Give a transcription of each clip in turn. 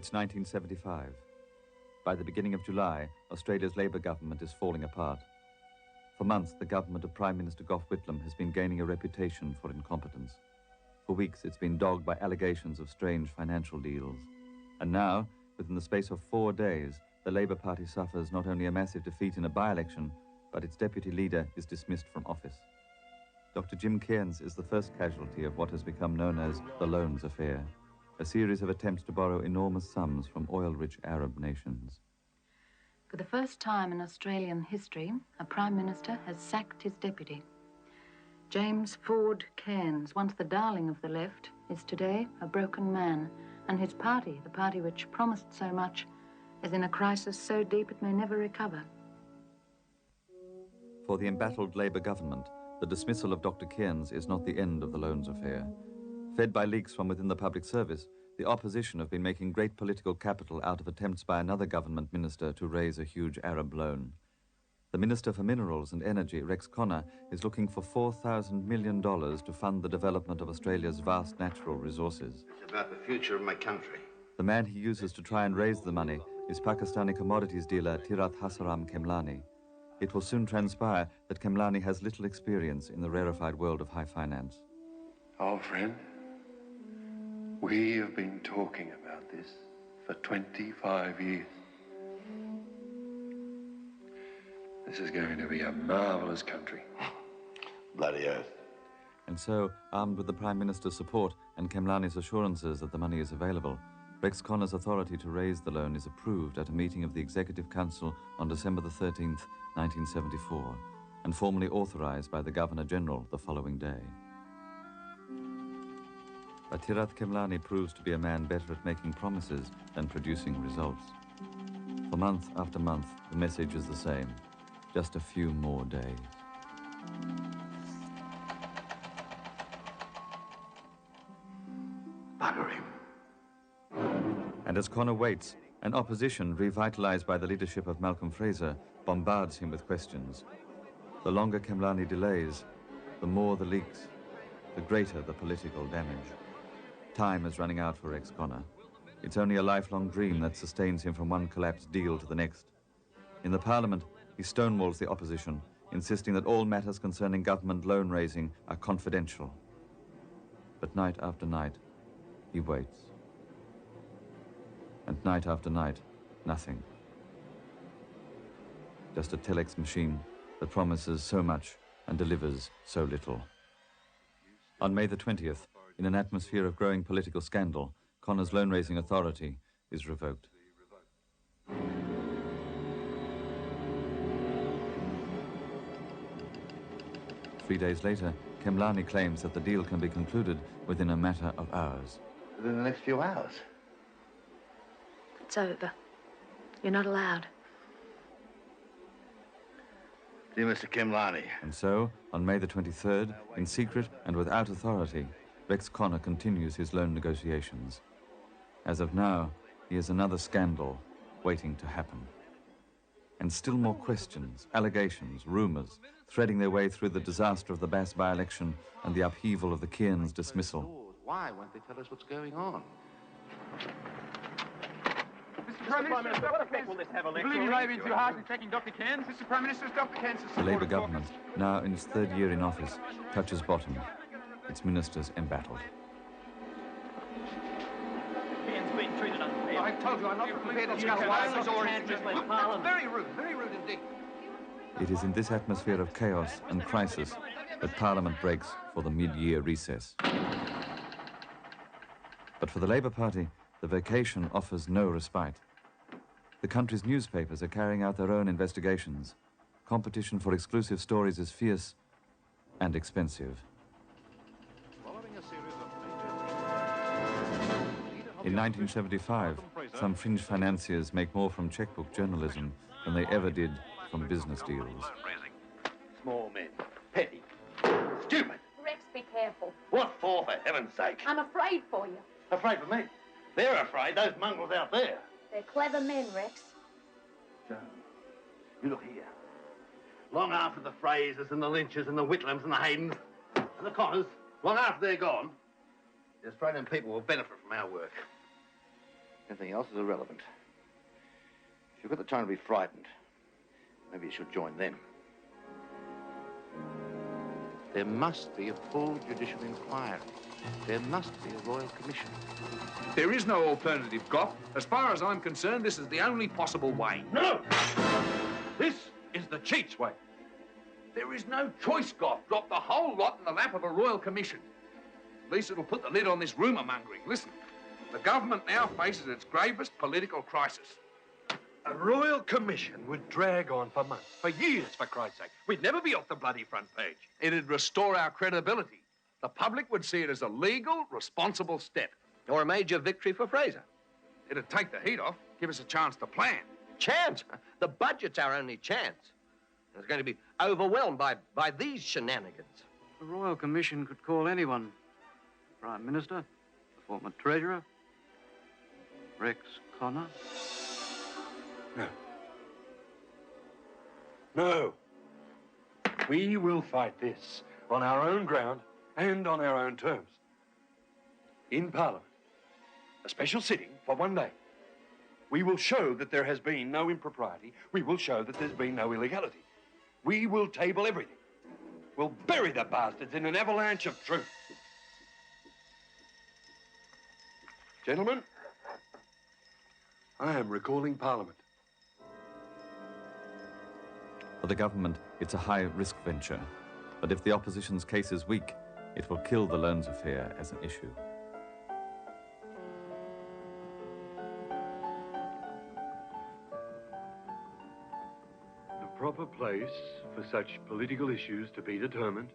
It's 1975. By the beginning of July, Australia's Labour government is falling apart. For months, the government of Prime Minister Gough Whitlam has been gaining a reputation for incompetence. For weeks, it's been dogged by allegations of strange financial deals. And now, within the space of 4 days, the Labour Party suffers not only a massive defeat in a by-election, but its deputy leader is dismissed from office. Dr. Jim Cairns is the first casualty of what has become known as the Loans Affair, a series of attempts to borrow enormous sums from oil-rich Arab nations. For the first time in Australian history, a Prime Minister has sacked his deputy. James Ford Cairns, once the darling of the left, is today a broken man, and his party, the party which promised so much, is in a crisis so deep it may never recover. For the embattled Labour government, the dismissal of Dr. Cairns is not the end of the Loans Affair. Fed by leaks from within the public service, the opposition have been making great political capital out of attempts by another government minister to raise a huge Arab loan. The Minister for Minerals and Energy, Rex Connor, is looking for $4,000 million to fund the development of Australia's vast natural resources. It's about the future of my country. The man he uses to try and raise the money is Pakistani commodities dealer Tirath Hasaram Kemlani. It will soon transpire that Kemlani has little experience in the rarefied world of high finance. Old friend, we have been talking about this for 25 years. This is going to be a marvellous country. Bloody oath. And so, armed with the Prime Minister's support and Kemlani's assurances that the money is available, Rex Connor's authority to raise the loan is approved at a meeting of the Executive Council on December the 13th, 1974, and formally authorised by the Governor-General the following day. But Tirath Kemlani proves to be a man better at making promises than producing results. For month after month, the message is the same. Just a few more days. Bugger him. And as Connor waits, an opposition, revitalised by the leadership of Malcolm Fraser, bombards him with questions. The longer Kemlani delays, the more the leaks, the greater the political damage. Time is running out for Rex Connor. It's only a lifelong dream that sustains him from one collapsed deal to the next. In the Parliament, he stonewalls the opposition, insisting that all matters concerning government loan raising are confidential. But night after night, he waits. And night after night, nothing. Just a telex machine that promises so much and delivers so little. On May the 20th, in an atmosphere of growing political scandal, Connor's loan-raising authority is revoked. Three days later, Kemlani claims that the deal can be concluded within a matter of hours. Within the next few hours. It's over. You're not allowed. Dear Mr. Kemlani. And so, on May the 23rd, in secret and without authority, Rex Connor continues his loan negotiations. As of now, he has another scandal waiting to happen. And still more questions, allegations, rumours, threading their way through the disaster of the Bass by-election and the upheaval of the Cairns dismissal. Why won't they tell us what's going on? Mr. Prime Minister, what effect will this have on electoral? I believe you may have been too harsh in tracking Dr. Cairns. Mr. Prime Minister, Dr. Cairns' The Labour government, now in its third year in office, touches bottom. Its ministers embattled. Cairns being treated unfairly. I told you I'm not prepared to discuss That's very rude indeed. It is in this atmosphere of chaos and crisis that Parliament breaks for the mid-year recess. But for the Labour Party, the vacation offers no respite. The country's newspapers are carrying out their own investigations. Competition for exclusive stories is fierce and expensive. In 1975, some fringe financiers make more from checkbook journalism than they ever did from business deals. Small men. Petty. Stupid. Rex, be careful. What for heaven's sake? I'm afraid for you. Afraid of me? They're afraid, those mongrels out there. They're clever men, Rex. Joan, you look here. Long after the Frasers and the Lynches and the Whitlams and the Haydens and the Connors, long after they're gone, the Australian people will benefit from our work. Anything else is irrelevant. If you've got the time to be frightened, maybe you should join them. There must be a full judicial inquiry. There must be a royal commission. There is no alternative, Gough. As far as I'm concerned, this is the only possible way. No! This is the cheat's way. There is no choice, Gough. Drop the whole lot in the lap of a royal commission. At least it'll put the lid on this rumour-mongering. Listen, the government now faces its gravest political crisis. A royal commission would drag on for months, for years, for Christ's sake. We'd never be off the bloody front page. It'd restore our credibility. The public would see it as a legal, responsible step. Or a major victory for Fraser. It'd take the heat off, give us a chance to plan. Chance? The budget's our only chance. It's going to be overwhelmed by these shenanigans. The Royal Commission could call anyone. The Prime Minister, the former Treasurer, Rex Connor. No. No. We will fight this on our own ground and on our own terms. In Parliament. A special sitting for one day. We will show that there has been no impropriety. We will show that there's been no illegality. We will table everything. We'll bury the bastards in an avalanche of truth. Gentlemen, I am recalling Parliament. For the government, it's a high-risk venture. But if the opposition's case is weak, it will kill the loans affair as an issue. The proper place for such political issues to be determined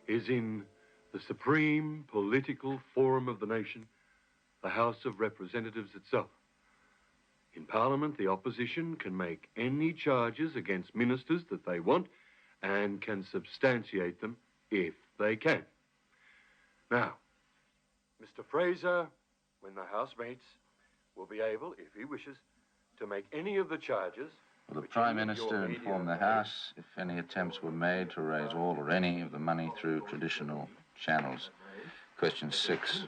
is in the supreme political forum of the nation, the House of Representatives itself. In Parliament, the opposition can make any charges against ministers that they want and can substantiate them if they can. Now, Mr. Fraser, when the House meets, will be able, if he wishes, to make any of the charges. Will the Prime Minister inform the House if any attempts were made to raise all or any of the money through traditional channels? Question 6.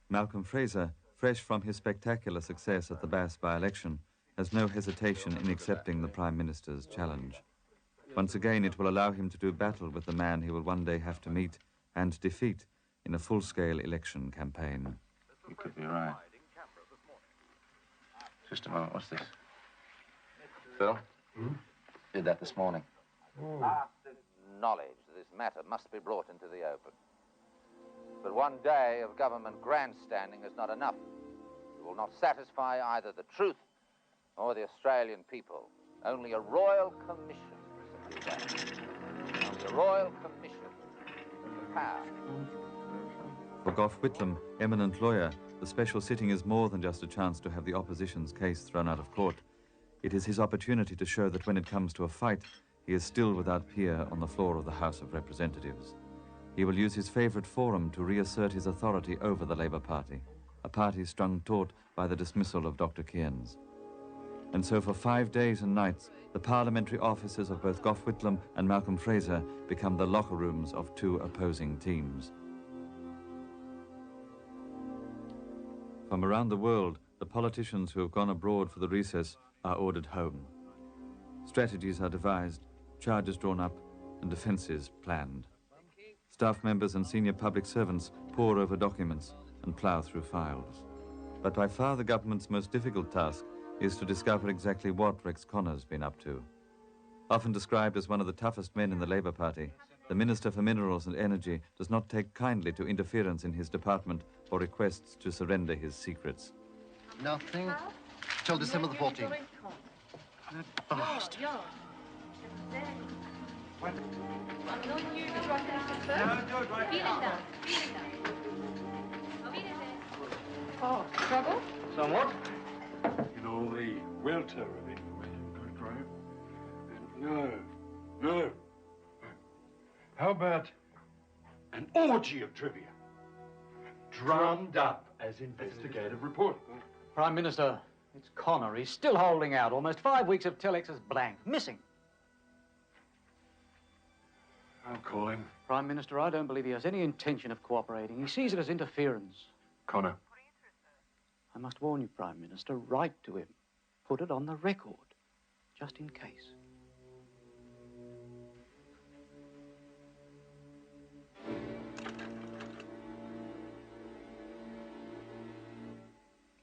Malcolm Fraser, fresh from his spectacular success at the Bass by-election, has no hesitation in accepting the Prime Minister's challenge. Once again, it will allow him to do battle with the man he will one day have to meet and defeat in a full-scale election campaign. You could be right. Just a moment, what's this? Phil? Did that this morning. Knowledge that this matter must be brought into the open. But one day of government grandstanding is not enough. It will not satisfy either the truth or the Australian people. Only a royal commission can do that. Only a royal commission has the power. For Gough Whitlam, eminent lawyer, the special sitting is more than just a chance to have the opposition's case thrown out of court. It is his opportunity to show that when it comes to a fight, he is still without peer on the floor of the House of Representatives. He will use his favourite forum to reassert his authority over the Labour Party, a party strung taut by the dismissal of Dr. Cairns. And so for 5 days and nights, the parliamentary offices of both Gough Whitlam and Malcolm Fraser become the locker rooms of two opposing teams. From around the world, the politicians who have gone abroad for the recess are ordered home. Strategies are devised, charges drawn up, and defences planned. Staff members and senior public servants pore over documents and plough through files. But by far the government's most difficult task is to discover exactly what Rex Connor's been up to. Often described as one of the toughest men in the Labour Party, the Minister for Minerals and Energy does not take kindly to interference in his department or requests to surrender his secrets. Nothing till December the 14th. That bastard. Oh, trouble? Somewhat. In all the welter of information going through. No. How about an orgy of trivia? Drummed up as investigative reporting. Prime Minister, it's Connor. He's still holding out. Almost 5 weeks of telex is blank. Missing. I'll call him. Prime Minister, I don't believe he has any intention of cooperating. He sees it as interference. Connor. I must warn you, Prime Minister, write to him. Put it on the record, just in case.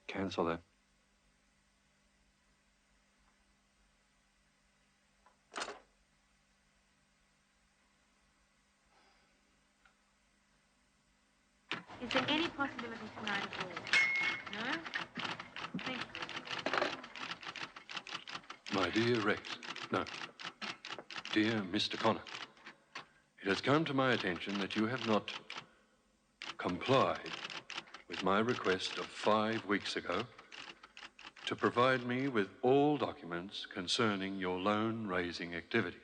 Cancel that. Is there any possibility tonight at all? No? Thank you. My dear Rex, no. Dear Mr. Connor, it has come to my attention that you have not complied with my request of 5 weeks ago to provide me with all documents concerning your loan-raising activities.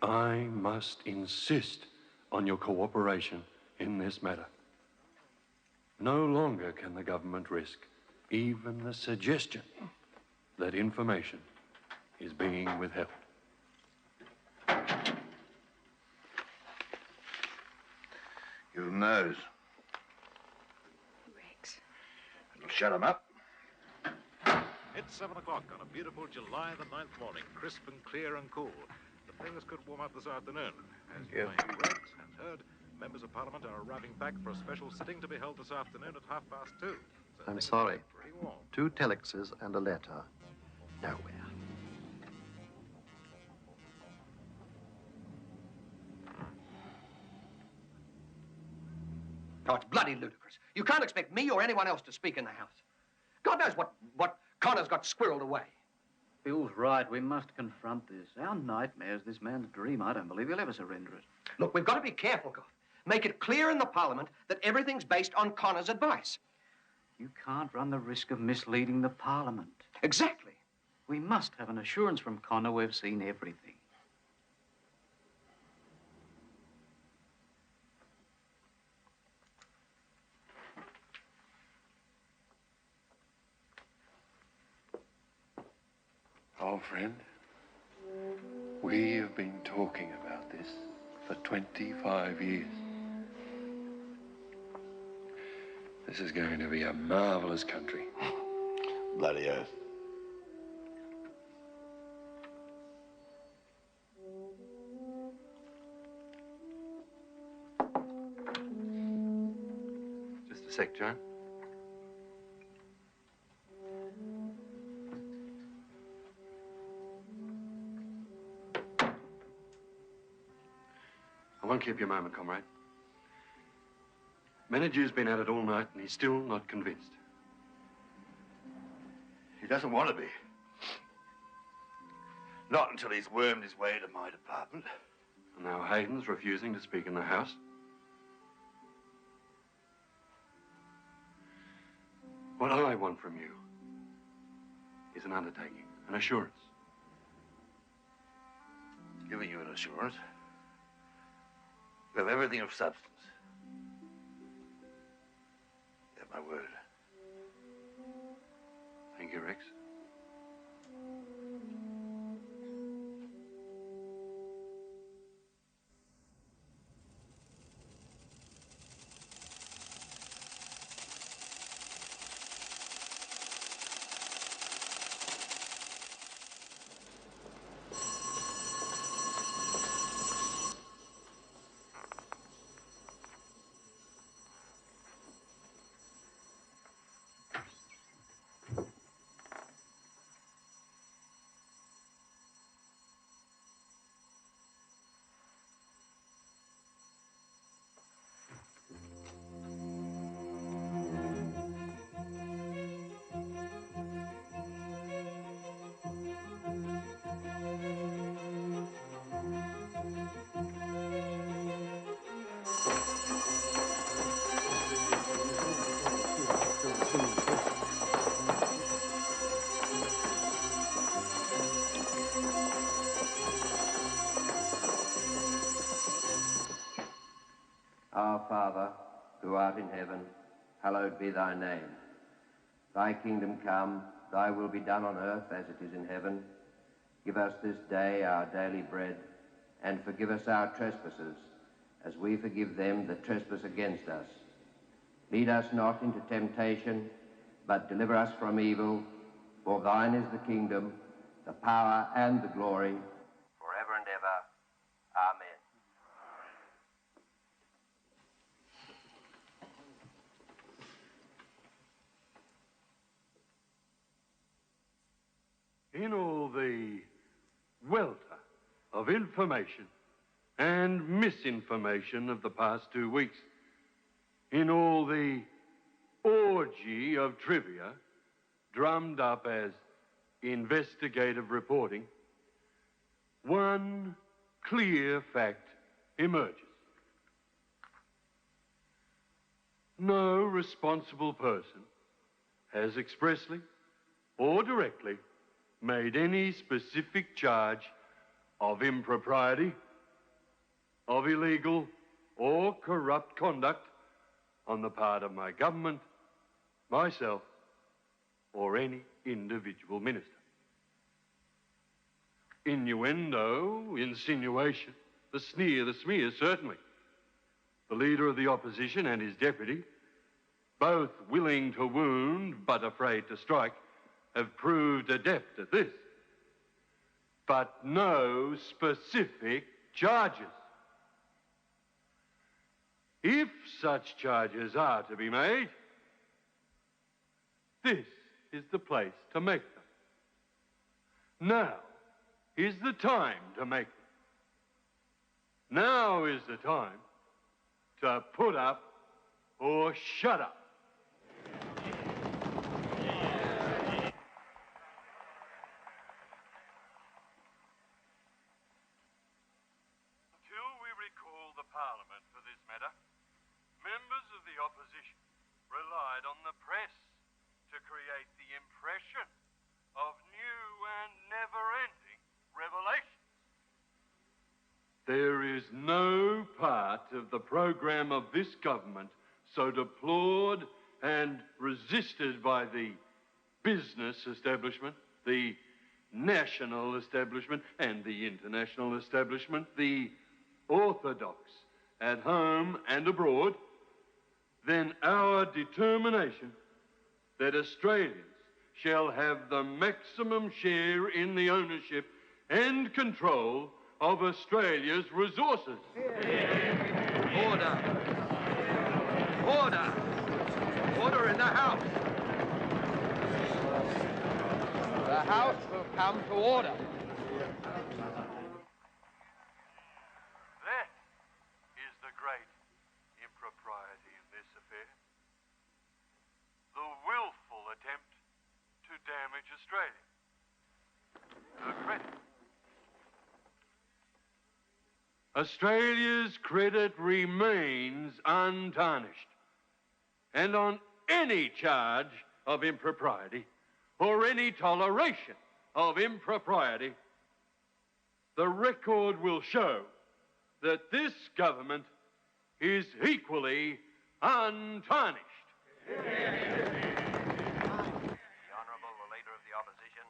I must insist on your cooperation in this matter. No longer can the government risk even the suggestion that information is being withheld. Give them those. Rex. It'll shut them up. It's 7 o'clock on a beautiful July the 9th morning, crisp and clear and cool. But things could warm up this afternoon. As you may have read and heard, members of Parliament are arriving back for a special sitting to be held this afternoon at 2:30. So I'm things sorry. are pretty warm. 2 telexes and a letter. Nowhere. Oh, it's bloody ludicrous. You can't expect me or anyone else to speak in the House. God knows what Connor's got squirreled away. Bill's right. We must confront this. Our nightmare's this man's dream. I don't believe he'll ever surrender it. Look, we've got to be careful, Gough. Make it clear in the Parliament that everything's based on Connor's advice. You can't run the risk of misleading the Parliament. Exactly. We must have an assurance from Connor we've seen everything. Old friend, we have been talking about this for 25 years. This is going to be a marvelous country. Bloody oath. Just a sec, John. I won't keep you a moment, comrade. Manager's been at it all night and he's still not convinced. He doesn't want to be. Not until he's wormed his way to my department. And now Hayden's refusing to speak in the House. What I want from you is an undertaking, an assurance. Giving you an assurance. You have everything of substance. You have my word. Thank you, Rex. Our Father, who art in heaven, hallowed be thy name. Thy kingdom come, thy will be done on earth as it is in heaven. Give us this day our daily bread, and forgive us our trespasses, as we forgive them that trespass against us. Lead us not into temptation, but deliver us from evil. For thine is the kingdom, the power, and the glory, forever and ever. Amen. In all the welter of information and misinformation of the past 2 weeks, in all the orgy of trivia drummed up as investigative reporting, one clear fact emerges. No responsible person has expressly or directly made any specific charge of impropriety, of illegal or corrupt conduct on the part of my government, myself, or any individual minister. Innuendo, insinuation, the sneer, the smear, certainly. The leader of the opposition and his deputy, both willing to wound but afraid to strike, have proved adept at this. But no specific charges. If such charges are to be made, this is the place to make them. Now is the time to make them. Now is the time to put up or shut up. Until we recall the Parliament for this matter, members of the opposition relied on the press to create the impression of new and never-ending revelations. There is no part of the program of this government so deplored and resisted by the business establishment, the national establishment, and the international establishment, the orthodox at home and abroad, than our determination that Australians shall have the maximum share in the ownership and control of Australia's resources. Order. Order. Order in the House. The House will come to order. That is the great impropriety in this affair. The willful attempt to damage Australia. Her credit. Australia's credit remains untarnished. And on any charge of impropriety or any toleration of impropriety, the record will show that this government is equally untarnished. The Honourable, the Leader of the Opposition.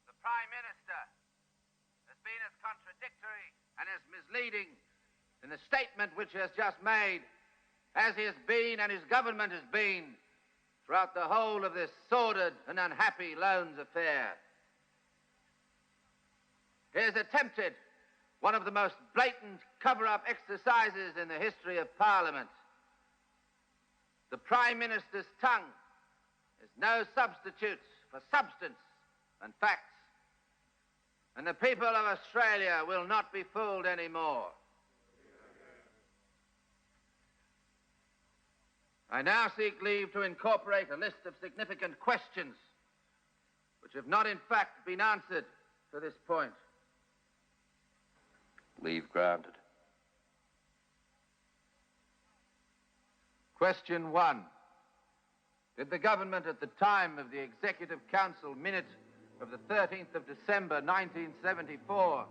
The Prime Minister has been as contradictory and as misleading in the statement which he has just made as he has been and his government has been throughout the whole of this sordid and unhappy loans affair. He has attempted one of the most blatant cover-up exercises in the history of Parliament. The Prime Minister's tongue is no substitute for substance and facts. And the people of Australia will not be fooled anymore. I now seek leave to incorporate a list of significant questions which have not in fact been answered to this point. Leave granted. Question 1. Did the government at the time of the Executive Council minute of the 13th of December 1974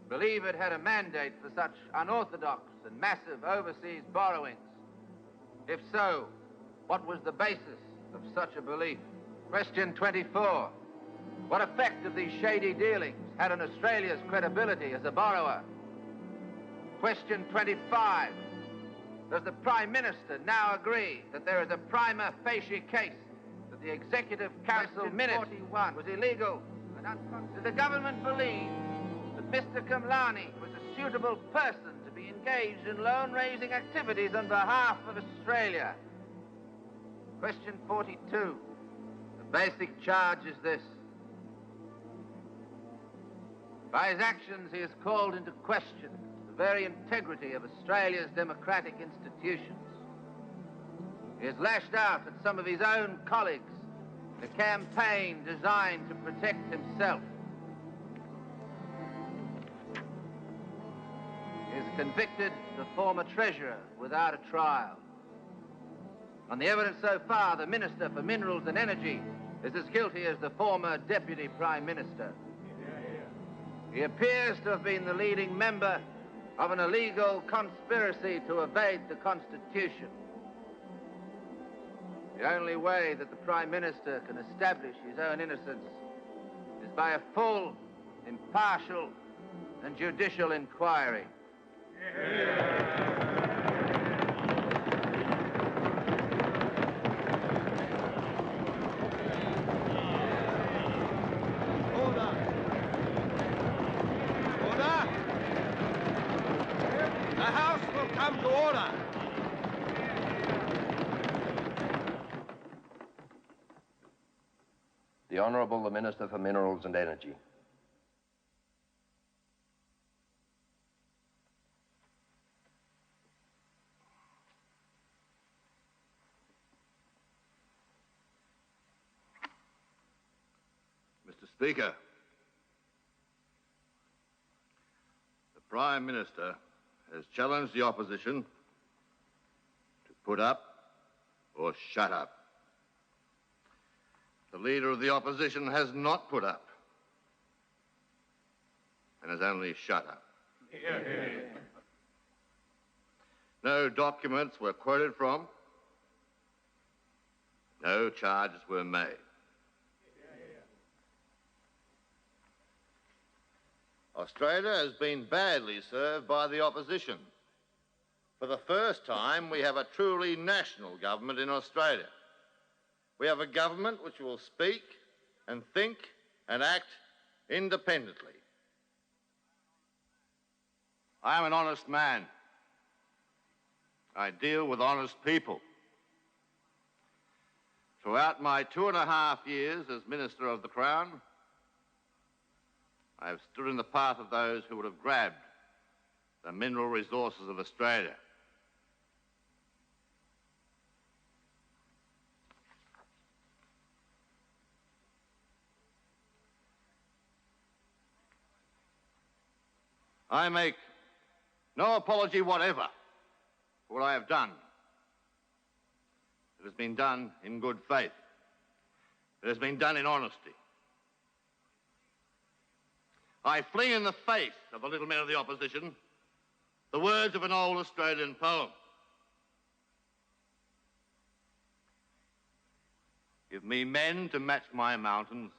believe it had a mandate for such unorthodox and massive overseas borrowings? If so, what was the basis of such a belief? Question 24. What effect have these shady dealings had on Australia's credibility as a borrower? Question 25. Does the Prime Minister now agree that there is a prima facie case that the Executive Council minute was illegal and unconstitutional? Does the government believe that Mr. Kamlani was a suitable person to be engaged in loan-raising activities on behalf of Australia? Question 42. The basic charge is this. By his actions, he has called into question the very integrity of Australia's democratic institutions. He has lashed out at some of his own colleagues in a campaign designed to protect himself. He has convicted the former Treasurer without a trial. On the evidence so far, the Minister for Minerals and Energy is as guilty as the former Deputy Prime Minister. He appears to have been the leading member of an illegal conspiracy to evade the Constitution. The only way that the Prime Minister can establish his own innocence is by a full, impartial, and judicial inquiry. Come to order. The Honourable the Minister for Minerals and Energy. Mr. Speaker, the Prime Minister has challenged the opposition to put up or shut up. The Leader of the Opposition has not put up and has only shut up. No documents were quoted from. No charges were made. Australia has been badly served by the opposition. For the first time, we have a truly national government in Australia. We have a government which will speak and think and act independently. I am an honest man. I deal with honest people. Throughout my 2.5 years as Minister of the Crown, I have stood in the path of those who would have grabbed the mineral resources of Australia. I make no apology whatever for what I have done. It has been done in good faith. It has been done in honesty. I fling in the face of the little men of the opposition the words of an old Australian poem. Give me men to match my mountains.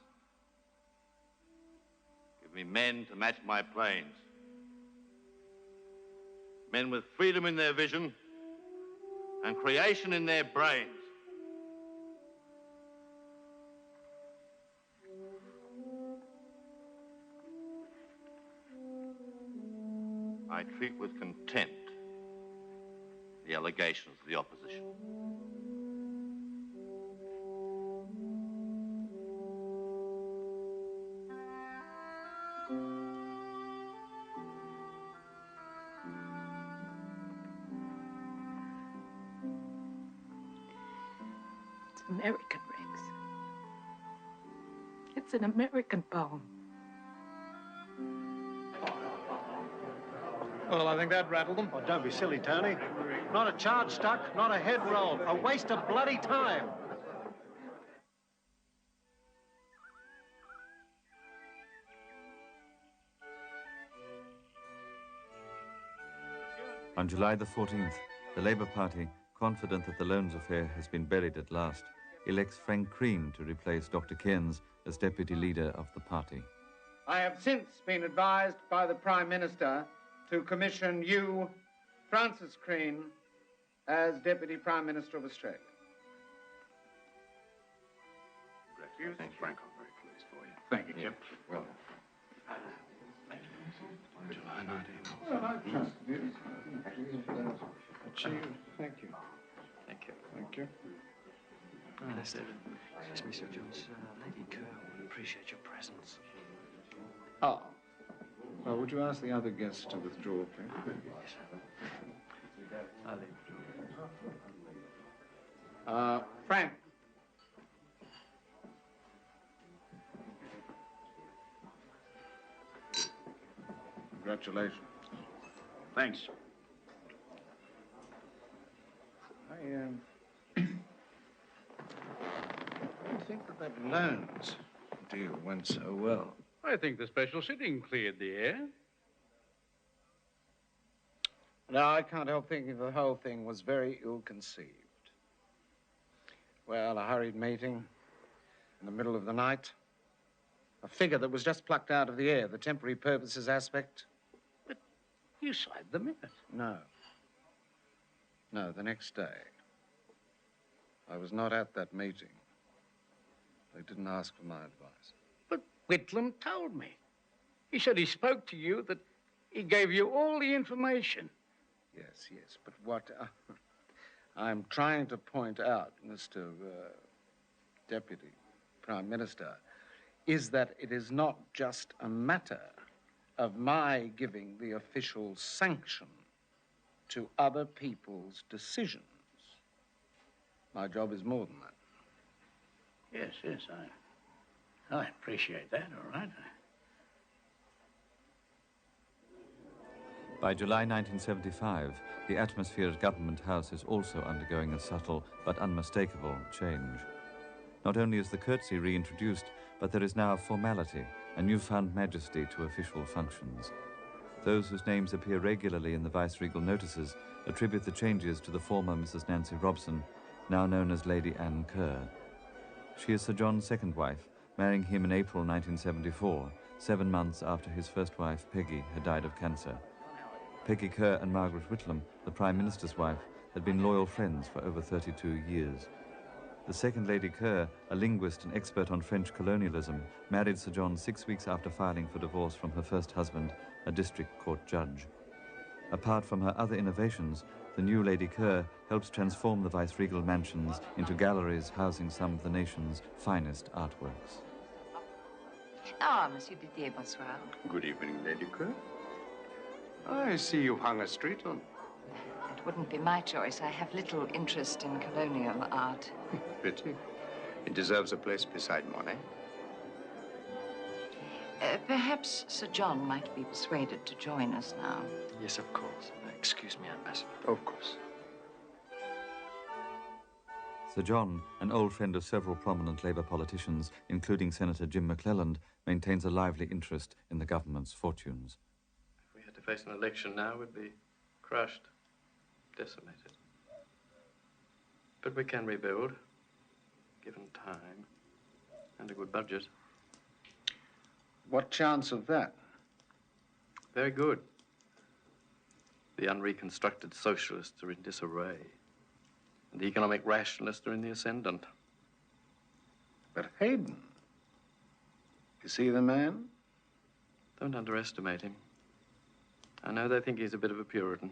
Give me men to match my plains. Men with freedom in their vision and creation in their brains. I treat with contempt the allegations of the opposition. It's American, Rex. It's an American poem. Well, I think that rattled them. Oh, don't be silly, Tony. Not a charge stuck, not a head roll. A waste of bloody time. On July the 14th, the Labour Party, confident that the loans affair has been buried at last, elects Frank Crean to replace Dr. Cairns as deputy leader of the party. I have since been advised by the Prime Minister to commission you, Francis Crean, as Deputy Prime Minister of Australia. Thank you, Frank. I'm very pleased for you. Thank you, Jim. Well, July 19th. Well, I trust you. Thank you. Thank you. Thank you. Minister, Dismissal John's Lady Kerr would appreciate your presence. Oh. Well, would you ask the other guests to withdraw, please? Yes, I'll leave. Frank. Congratulations. Thanks. I don't think that loans deal went so well. I think the special sitting cleared the air. No, I can't help thinking the whole thing was very ill-conceived. Well, a hurried meeting in the middle of the night. A figure that was just plucked out of the air, the temporary purposes aspect. But you signed the minute. No. No, the next day. I was not at that meeting. They didn't ask for my advice. But Whitlam told me. He said he spoke to you, that he gave you all the information. Yes, yes, but what I'm trying to point out, Mr. Deputy Prime Minister, is that it is not just a matter of my giving the official sanction to other people's decisions. My job is more than that. Yes, yes, I appreciate that, all right. By July 1975, the atmosphere at Government House is also undergoing a subtle but unmistakable change. Not only is the curtsy reintroduced, but there is now a formality, a newfound majesty to official functions. Those whose names appear regularly in the viceregal notices attribute the changes to the former Mrs. Nancy Robson, now known as Lady Anne Kerr. She is Sir John's second wife, marrying him in April 1974, 7 months after his first wife, Peggy, had died of cancer. Peggy Kerr and Margaret Whitlam, the Prime Minister's wife, had been loyal friends for over 32 years. The second Lady Kerr, a linguist and expert on French colonialism, married Sir John 6 weeks after filing for divorce from her first husband, a district court judge. Apart from her other innovations, the new Lady Kerr helps transform the viceregal mansions into galleries housing some of the nation's finest artworks. Ah, Monsieur Didier, bonsoir. Good evening, Lady Kerr. I see you've hung a street on. It wouldn't be my choice. I have little interest in colonial art. Pity. It deserves a place beside Monet. Perhaps Sir John might be persuaded to join us now. Yes, of course. Excuse me, Ambassador. Of course. Sir John, an old friend of several prominent Labour politicians, including Senator Jim McClelland, maintains a lively interest in the government's fortunes. If we had to face an election now, we'd be crushed, decimated. But we can rebuild, given time and a good budget. What chance of that? Very good. The unreconstructed socialists are in disarray, and the economic rationalists are in the ascendant. But Hayden, is he the man? Don't underestimate him. I know they think he's a bit of a Puritan.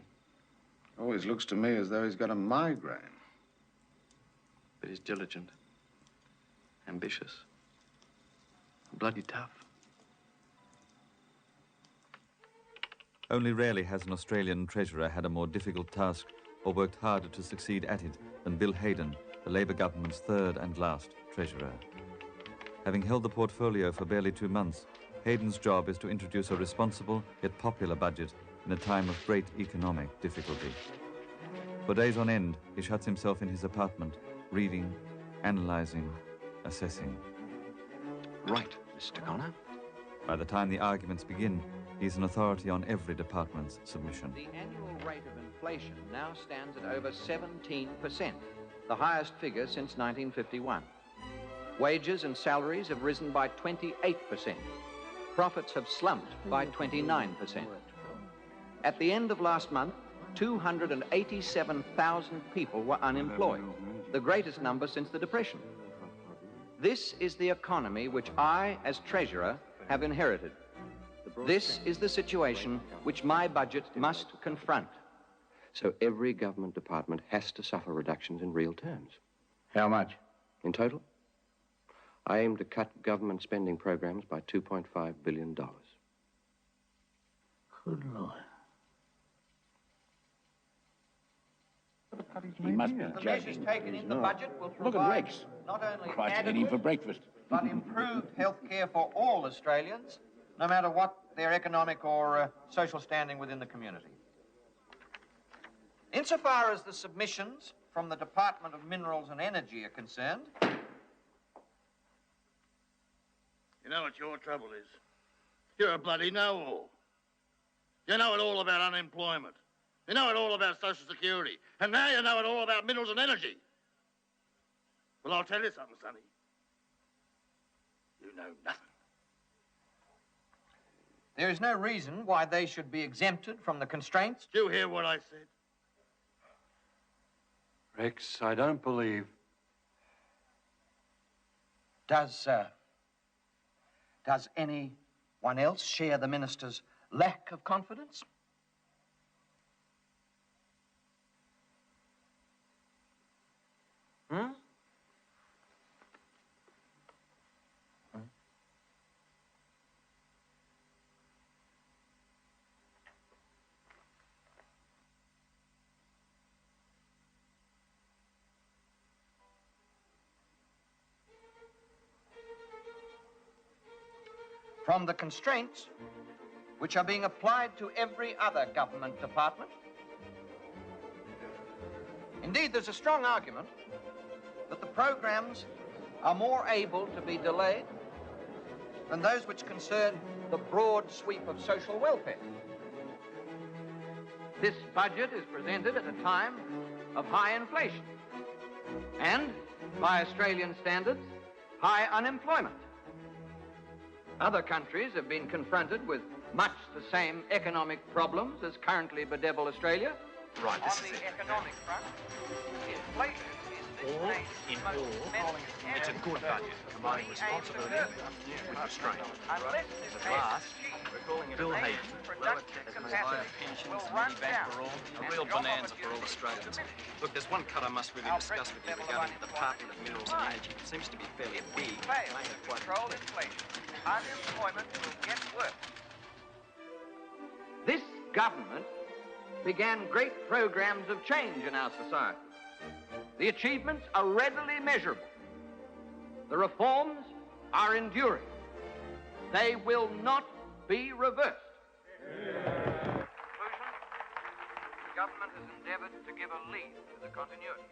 Always looks to me as though he's got a migraine. But he's diligent, ambitious, bloody tough. Only rarely has an Australian treasurer had a more difficult task or worked harder to succeed at it than Bill Hayden, the Labour government's third and last treasurer. Having held the portfolio for barely 2 months, Hayden's job is to introduce a responsible yet popular budget in a time of great economic difficulty. For days on end, he shuts himself in his apartment, reading, analysing, assessing. Right, Mr. Connor. By the time the arguments begin, he's an authority on every department's submission. The annual rate of inflation now stands at over 17%, the highest figure since 1951. Wages and salaries have risen by 28%. Profits have slumped by 29%. At the end of last month, 287,000 people were unemployed, the greatest number since the Depression. This is the economy which I, as Treasurer, have inherited. This is the situation which my budget must confront. So every government department has to suffer reductions in real terms. How much? In total, I aim to cut government spending programs by $2.5 billion. Good Lord. He must be The joking. measures taken in the budget will Look at provide Rex. not only Christ, I ate him for breakfast. but improved health care for all Australians, no matter what their economic or social standing within the community. Insofar as the submissions from the Department of Minerals and Energy are concerned, You know what your trouble is? You're a bloody know-all. You know it all about unemployment. You know it all about Social Security. And now you know it all about minerals and energy. Well, I'll tell you something, Sonny. You know nothing. there is no reason why they should be exempted from the constraints. Did you hear what I said? Rex, I don't believe... Does anyone else share the minister's lack of confidence? Hmm? From the constraints which are being applied to every other government department. Indeed, there's a strong argument that the programs are more able to be delayed than those which concern the broad sweep of social welfare. This budget is presented at a time of high inflation and, by Australian standards, high unemployment. Other countries have been confronted with much the same economic problems as currently bedevil Australia. Right, this On is the it. economic front, inflation is this nation's most menacing It's a enemy. good budget. My responsibility is restraint. Unless this At last, we're calling it Bill Hayden, productive capacity pensions, will run mini bank down. for all, a real bonanza for all Australians. Look, there's one cut I must really discuss with you regarding the Department of Minerals and Energy. It seems to be fairly big. Fail to control inflation, unemployment will get worse. This government began great programs of change in our society. The achievements are readily measurable. The reforms are enduring. They will not be reversed. Conclusion, the government has endeavored to give a lead to the continuity.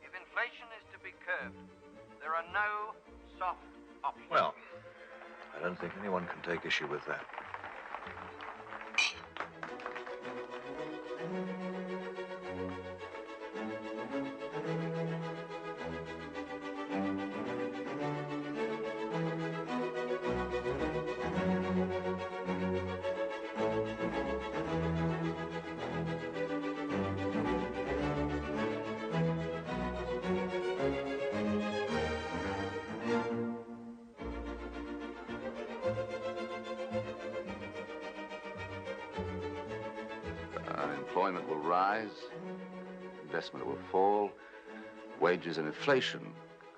If inflation is to be curbed, there are no soft options. Well, I don't think anyone can take issue with that. Employment will rise, investment will fall, wages and inflation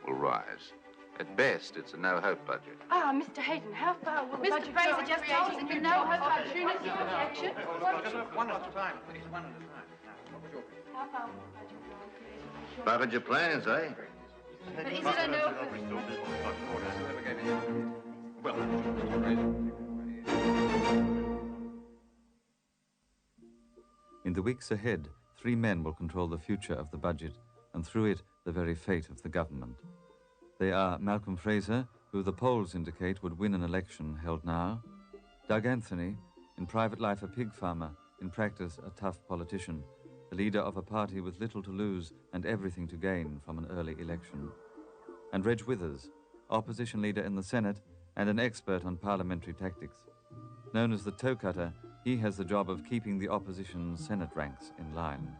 will rise. At best, it's a no-hope budget. Ah, Mr. Hayden, how far will the budget Mr. Fraser go in just told us creating you new know jobs? her opportunity for action. One at a time, please, one at a time. Now, what was your opinion? How far will the budget go in creating new jobs? Buffett your plans, eh? But is it a no? In the weeks ahead, 3 men will control the future of the budget, and through it, the very fate of the government. They are Malcolm Fraser, who the polls indicate would win an election held now; Doug Anthony, in private life a pig farmer, in practice a tough politician, the leader of a party with little to lose and everything to gain from an early election; and Reg Withers, opposition leader in the Senate and an expert on parliamentary tactics. Known as the toe cutter, He has the job of keeping the opposition Senate ranks in line.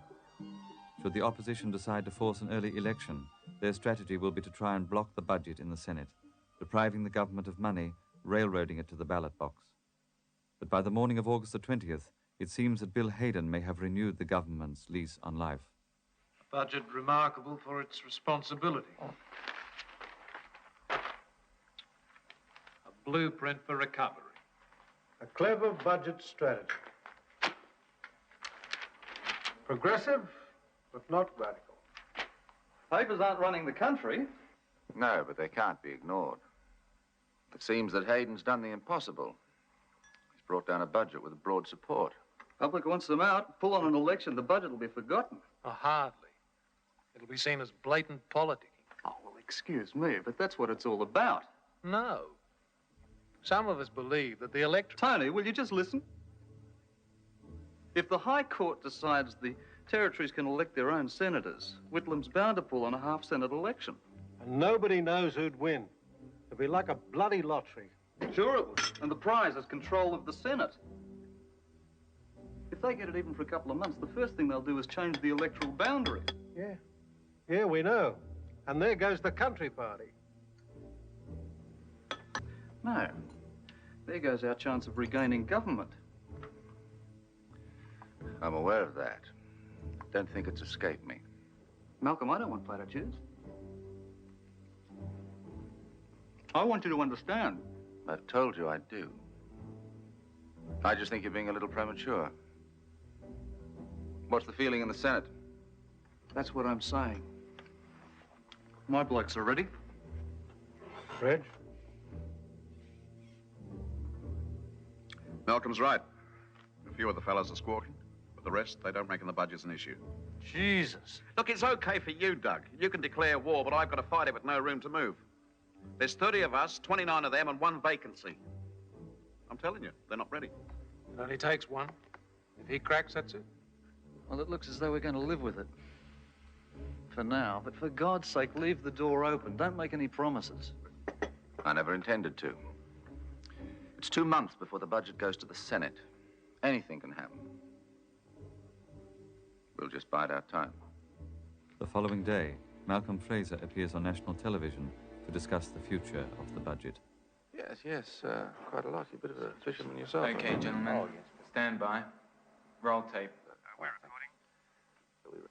Should the opposition decide to force an early election, their strategy will be to try and block the budget in the Senate, depriving the government of money, railroading it to the ballot box. But by the morning of August the 20th, it seems that Bill Hayden may have renewed the government's lease on life. A budget remarkable for its responsibility. A blueprint for recovery. A clever budget strategy. Progressive, but not radical. Papers aren't running the country. No, but they can't be ignored. It seems that Hayden's done the impossible. He's brought down a budget with broad support. Public wants them out. Pull on an election, the budget will be forgotten. Oh, hardly. It'll be seen as blatant politicking. Oh, well, excuse me, but that's what it's all about. No. Some of us believe that the electorate... Tony, will you just listen? If the High Court decides the territories can elect their own senators, Whitlam's bound to pull on a half-Senate election. And nobody knows who'd win. It'll be like a bloody lottery. Sure it would. And the prize is control of the Senate. If they get it even for a couple of months, the first thing they'll do is change the electoral boundary. Yeah. Yeah, we know. And there goes the country party. No. There goes our chance of regaining government. I'm aware of that. Don't think it's escaped me. Malcolm, I don't want platitudes. I want you to understand. I've told you I do. I just think you're being a little premature. What's the feeling in the Senate? That's what I'm saying. My blokes are ready. Reg? Malcolm's right. A few of the fellas are squawking, but the rest, they don't reckon the budget's an issue. Jesus. Look, it's okay for you, Doug. You can declare war, but I've got to fight it with no room to move. There's 30 of us, 29 of them, and 1 vacancy. I'm telling you, they're not ready. It only takes one. If he cracks, that's it. Well, it looks as though we're going to live with it. For now, but for God's sake, leave the door open. Don't make any promises. I never intended to. It's 2 months before the budget goes to the Senate. Anything can happen. We'll just bide our time. The following day, Malcolm Fraser appears on national television to discuss the future of the budget. Yes, quite a lot. You're a bit of a fisherman yourself. Okay, gentlemen. Oh, yes. Stand by. Roll tape. We're recording.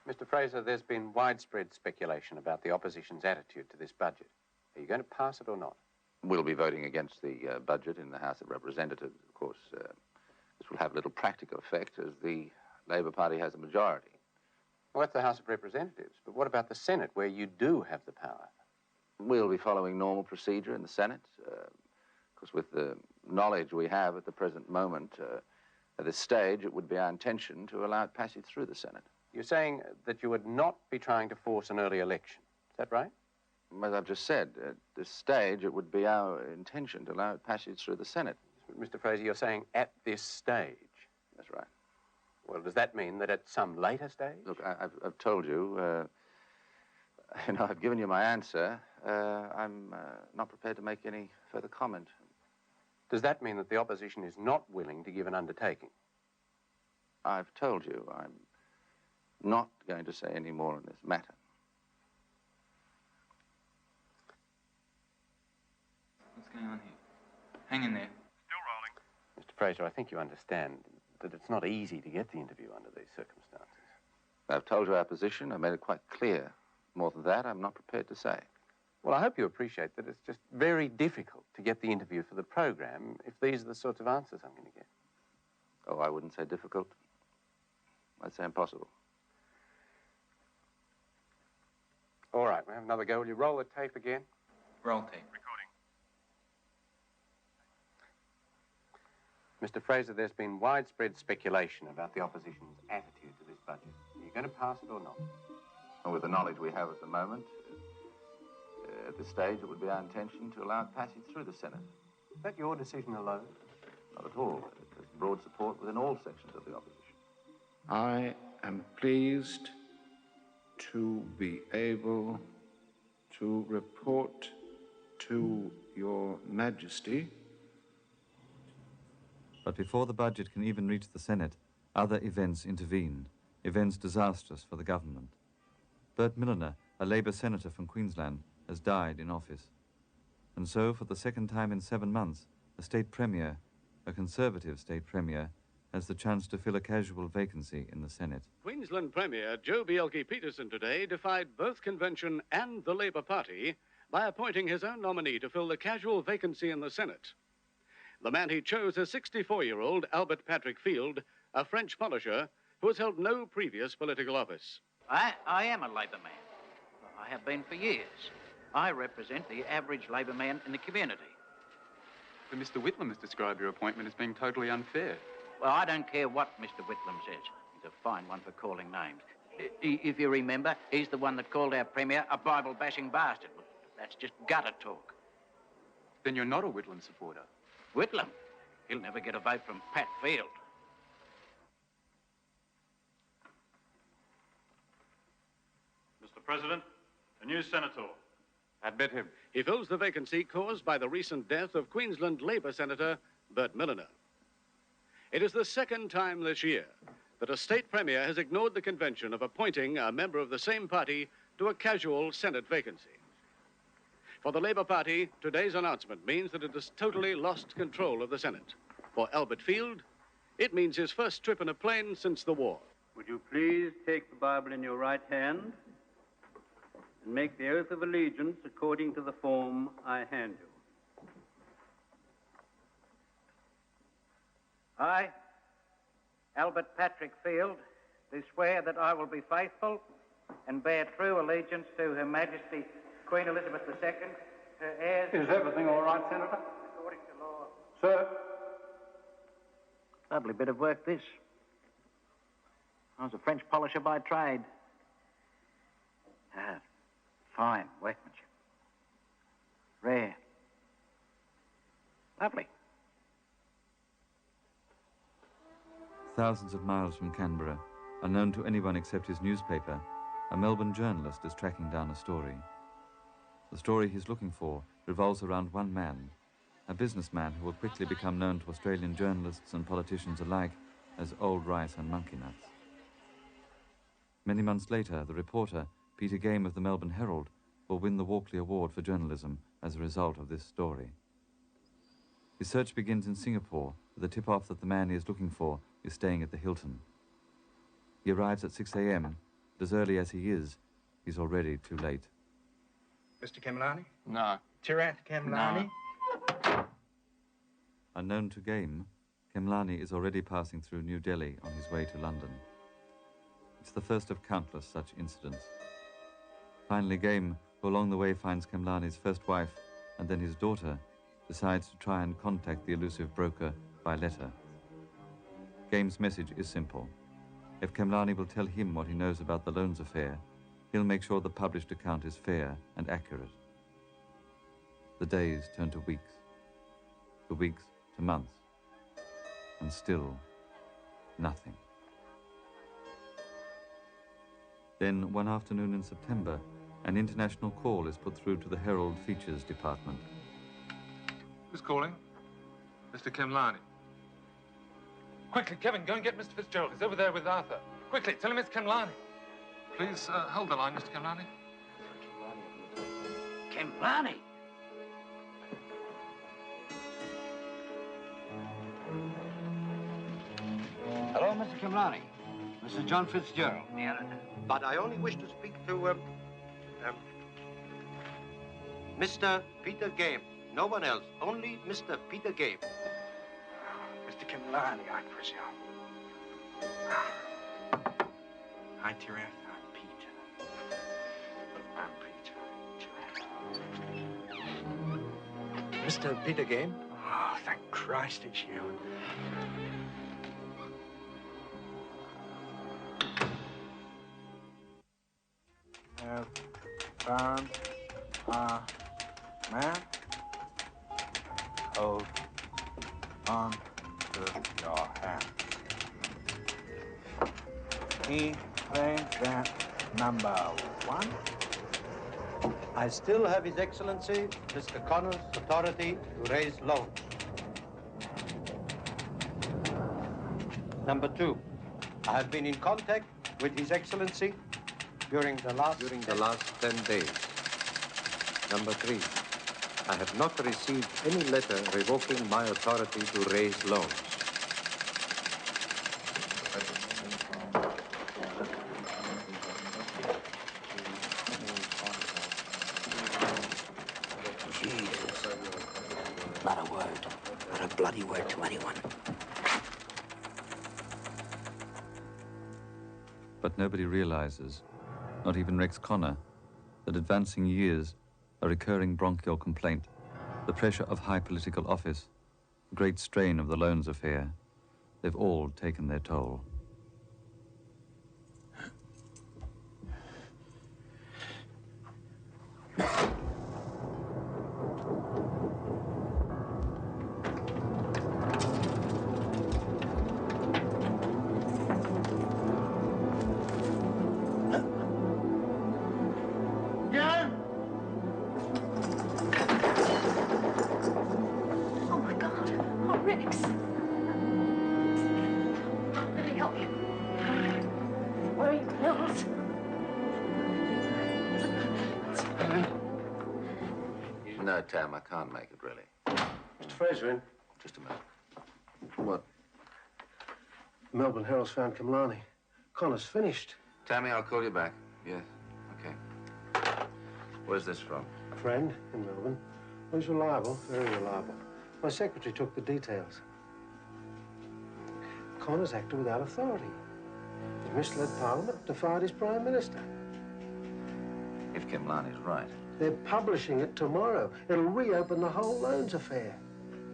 Mr. Fraser, there's been widespread speculation about the opposition's attitude to this budget. Are you going to pass it or not? We'll be voting against the budget in the House of Representatives. Of course, this will have little practical effect as the Labour Party has a majority. Well, that's the House of Representatives. But what about the Senate, where you do have the power? We'll be following normal procedure in the Senate. Of course, with the knowledge we have at the present moment, at this stage, it would be our intention to allow it passage through the Senate. You're saying that you would not be trying to force an early election. Is that right? As I've just said, at this stage, it would be our intention to allow it passage through the Senate. Mr. Fraser, you're saying at this stage? That's right. Well, does that mean that at some later stage? Look, I've told you, I've given you my answer. I'm not prepared to make any further comment. Does that mean that the opposition is not willing to give an undertaking? I've told you, I'm not going to say any more on this matter. What's going on here? Hang in there. Still rolling. Mr. Fraser, I think you understand that it's not easy to get the interview under these circumstances. I've told you our position. I've made it quite clear. More than that, I'm not prepared to say. Well, I hope you appreciate that it's just very difficult to get the interview for the program if these are the sorts of answers I'm going to get. Oh, I wouldn't say difficult. I'd say impossible. All right, we'll have another go. Will you roll the tape again? Roll tape. Recording. Mr. Fraser, there's been widespread speculation about the opposition's attitude to this budget. Are you going to pass it or not? And with the knowledge we have at the moment, at this stage, it would be our intention to allow it passage through the Senate. Is that your decision alone? Not at all. There's broad support within all sections of the opposition. I am pleased to be able to report to Your Majesty But before the budget can even reach the Senate, other events intervene, events disastrous for the government. Bert Milliner, a Labour senator from Queensland, has died in office. And so, for the second time in 7 months, a state premier, a Conservative state premier, has the chance to fill a casual vacancy in the Senate. Queensland Premier Joe Bjelke-Petersen today defied both convention and the Labour Party by appointing his own nominee to fill the casual vacancy in the Senate. The man he chose is 64-year-old Albert Patrick Field, a French polisher who has held no previous political office. I am a Labour man. I have been for years. I represent the average Labour man in the community. But Mr. Whitlam has described your appointment as being totally unfair. Well, I don't care what Mr. Whitlam says. He's a fine one for calling names. If you remember, he's the one that called our Premier a Bible-bashing bastard. That's just gutter talk. Then you're not a Whitlam supporter. Whitlam? He'll never get a vote from Pat Field. Mr. President, a new senator. Admit him. He fills the vacancy caused by the recent death of Queensland Labour Senator Bert Milliner. It is the second time this year that a state premier has ignored the convention of appointing a member of the same party to a casual Senate vacancy. For the Labour Party, today's announcement means that it has totally lost control of the Senate. For Albert Field, it means his first trip in a plane since the war. Would you please take the Bible in your right hand and make the oath of allegiance according to the form I hand you? I, Albert Patrick Field, do swear that I will be faithful and bear true allegiance to Her Majesty Queen Elizabeth II, her heirs... Is everything all right, Senator? According to law. Sir? Lovely bit of work, this. I was a French polisher by trade. Ah, fine workmanship. Rare. Lovely. Thousands of miles from Canberra, unknown to anyone except his newspaper, a Melbourne journalist is tracking down a story. The story he's looking for revolves around one man, a businessman who will quickly become known to Australian journalists and politicians alike as Old Rice and Monkey Nuts. Many months later, the reporter, Peter Game of the Melbourne Herald, will win the Walkley Award for journalism as a result of this story. His search begins in Singapore with a tip-off that the man he is looking for is staying at the Hilton. He arrives at 6 a.m., but as early as he is, he's already too late. Mr. Kemlani? No. Tirath Kemlani? No. Unknown to Game, Kemlani is already passing through New Delhi on his way to London. It's the first of countless such incidents. Finally, Game, who along the way finds Kemlani's first wife and then his daughter, decides to try and contact the elusive broker by letter. Game's message is simple. If Kemlani will tell him what he knows about the loans affair, he'll make sure the published account is fair and accurate. The days turn to weeks, the weeks to months, and still nothing. Then, one afternoon in September, an international call is put through to the Herald Features Department. Who's calling? Mr. Kemlani. Quickly, Kevin, go and get Mr. Fitzgerald. He's over there with Arthur. Quickly, tell him it's Kemlani. Please, hold the line, Mr. Kemlani. Kemlani? Hello, Mr. Kemlani. This is John Fitzgerald. The editor. But I only wish to speak to, Mr. Peter Game. No one else. Only Mr. Peter Game. Mr. Kemlani, I presume. Hi, Tirath. I'm Peter. Mr. Peter Game? Oh, thank Christ it's you. Have found a man? Hold on to your hand. He claims that number one. I still have His Excellency, Mr. Connor's authority to raise loans. Number 2, I have been in contact with His Excellency during the last 10 days. Number 3, I have not received any letter revoking my authority to raise loans. Jesus. Not a word. Not a bloody word to anyone. But nobody realizes, not even Rex Connor, that advancing years, a recurring bronchial complaint, the pressure of high political office, the great strain of the loans affair, they've all taken their toll. Oh, my God. Oh, Rex. Let me help you. Where are your pills? No, Tam, I can't make it, really. Mr. Fraser in. Just a minute. What? Melbourne Herald's found Kimlani. Connor's finished. Tammy, I'll call you back. Yes, okay. Where's this from? A friend in Melbourne. Well, he's reliable, very reliable. My secretary took the details. Connor's acted without authority. He's misled Parliament, defied his Prime Minister. If Kimlani's right. They're publishing it tomorrow. It'll reopen the whole loans affair.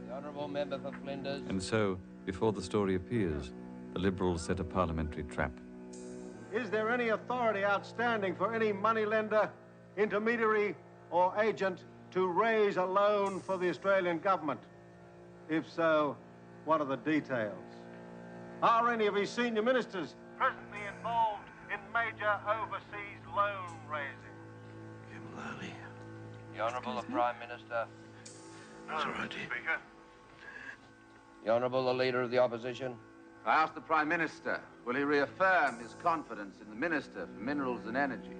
The Honourable Member for Flinders. And so, before the story appears, the Liberals set a parliamentary trap. Is there any authority outstanding for any moneylender, intermediary, or agent to raise a loan for the Australian government? If so, what are the details? Are any of his senior ministers presently involved in major overseas loan raising? Kimlani. The Honourable Prime Minister. That's all right, Speaker. The Honourable the Leader of the Opposition. I asked the Prime Minister, will he reaffirm his confidence in the Minister for Minerals and Energy?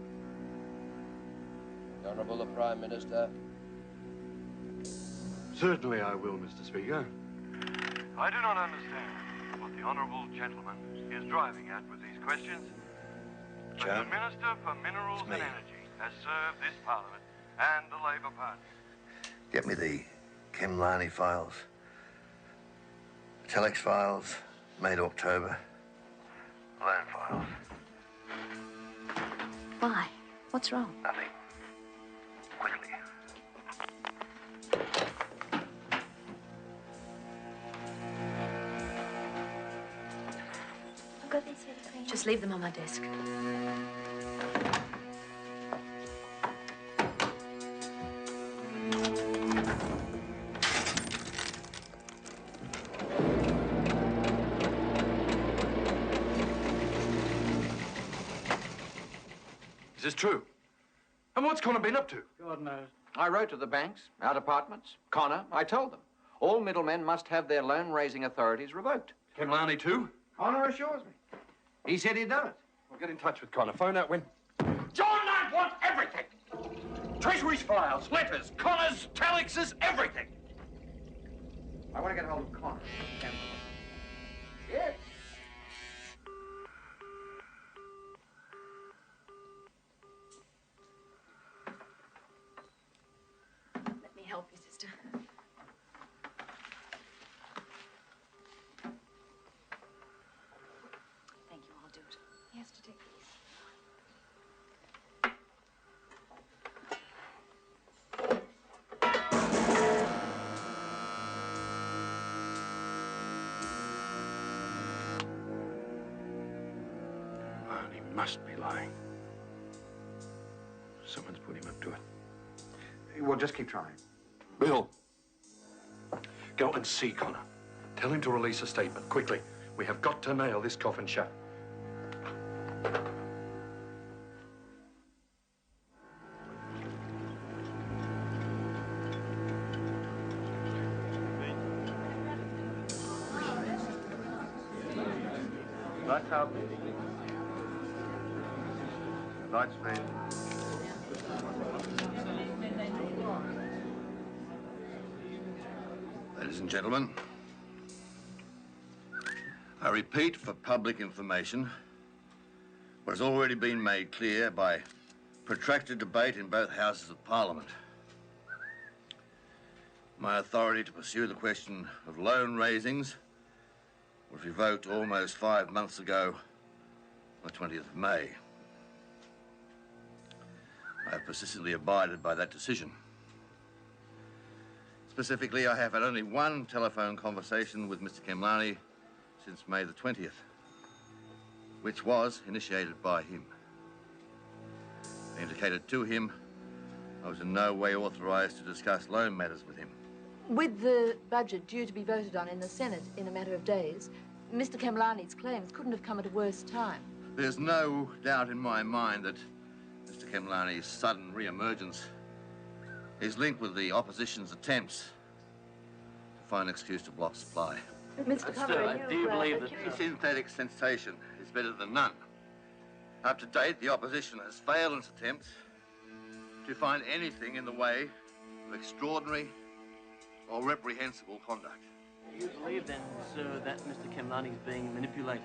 The Honourable the Prime Minister. Certainly I will, Mr. Speaker. I do not understand what the honourable gentleman is driving at with these questions. But John, the Minister for Minerals and Energy has served this Parliament and the Labor Party. Get me the Kimlani files. Telex files, May to October. Loan files. Why? What's wrong? Nothing. Quickly. I've got these here between. Just leave them on my desk. Is this true? And what's Connor been up to? God knows. I wrote to the banks, our departments, Connor. I told them. All middlemen must have their loan-raising authorities revoked. Kimlani too? Connor assures me. He said he'd done it. Well, get in touch with Connor. Find out when. John, I want everything. Treasury's files, letters, Connor's, telexes, everything. I want to get hold of Connor. Yes. Let me help you, sister. Thank you, I'll do it. He has to take these. Man, he must be lying. Someone's put him up to it. Well, just keep trying. Bill. Go and see Connor. Tell him to release a statement, quickly. We have got to nail this coffin shut. Lights out. Lights, please. Ladies and gentlemen, I repeat for public information what has already been made clear by protracted debate in both Houses of Parliament. My authority to pursue the question of loan raisings was revoked almost 5 months ago, on the 20th of May. I have persistently abided by that decision. Specifically, I have had only one telephone conversation with Mr. Khemlani since May the 20th, which was initiated by him. I indicated to him I was in no way authorized to discuss loan matters with him. With the budget due to be voted on in the Senate in a matter of days, Mr. Khemlani's claims couldn't have come at a worse time. There's no doubt in my mind that Mr. Khemlani's sudden re-emergence is linked with the opposition's attempts to find an excuse to block supply. Mr. Cover, Do you believe that synthetic sensation is better than none? Up to date, the opposition has failed in its attempts to find anything in the way of extraordinary or reprehensible conduct. Do you believe then, sir, that Mr. Khemlani is being manipulated?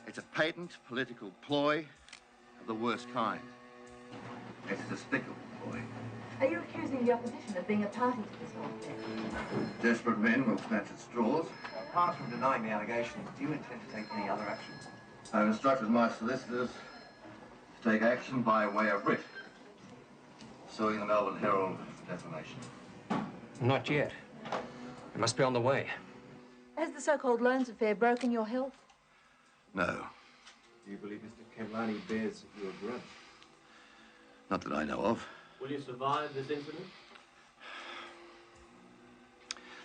It's a patent political ploy of the worst kind. It's a despicable ploy. Are you accusing the opposition of being a party to this whole thing? Desperate men will snatch at straws. Apart from denying the allegations, do you intend to take any other action? I've instructed my solicitors to take action by way of writ, suing the Melbourne Herald for defamation. Not yet. It must be on the way. Has the so-called loans affair broken your health? No, Do you believe Mr. Khemlani bears you a grudge? not that I know of. Will you survive this incident?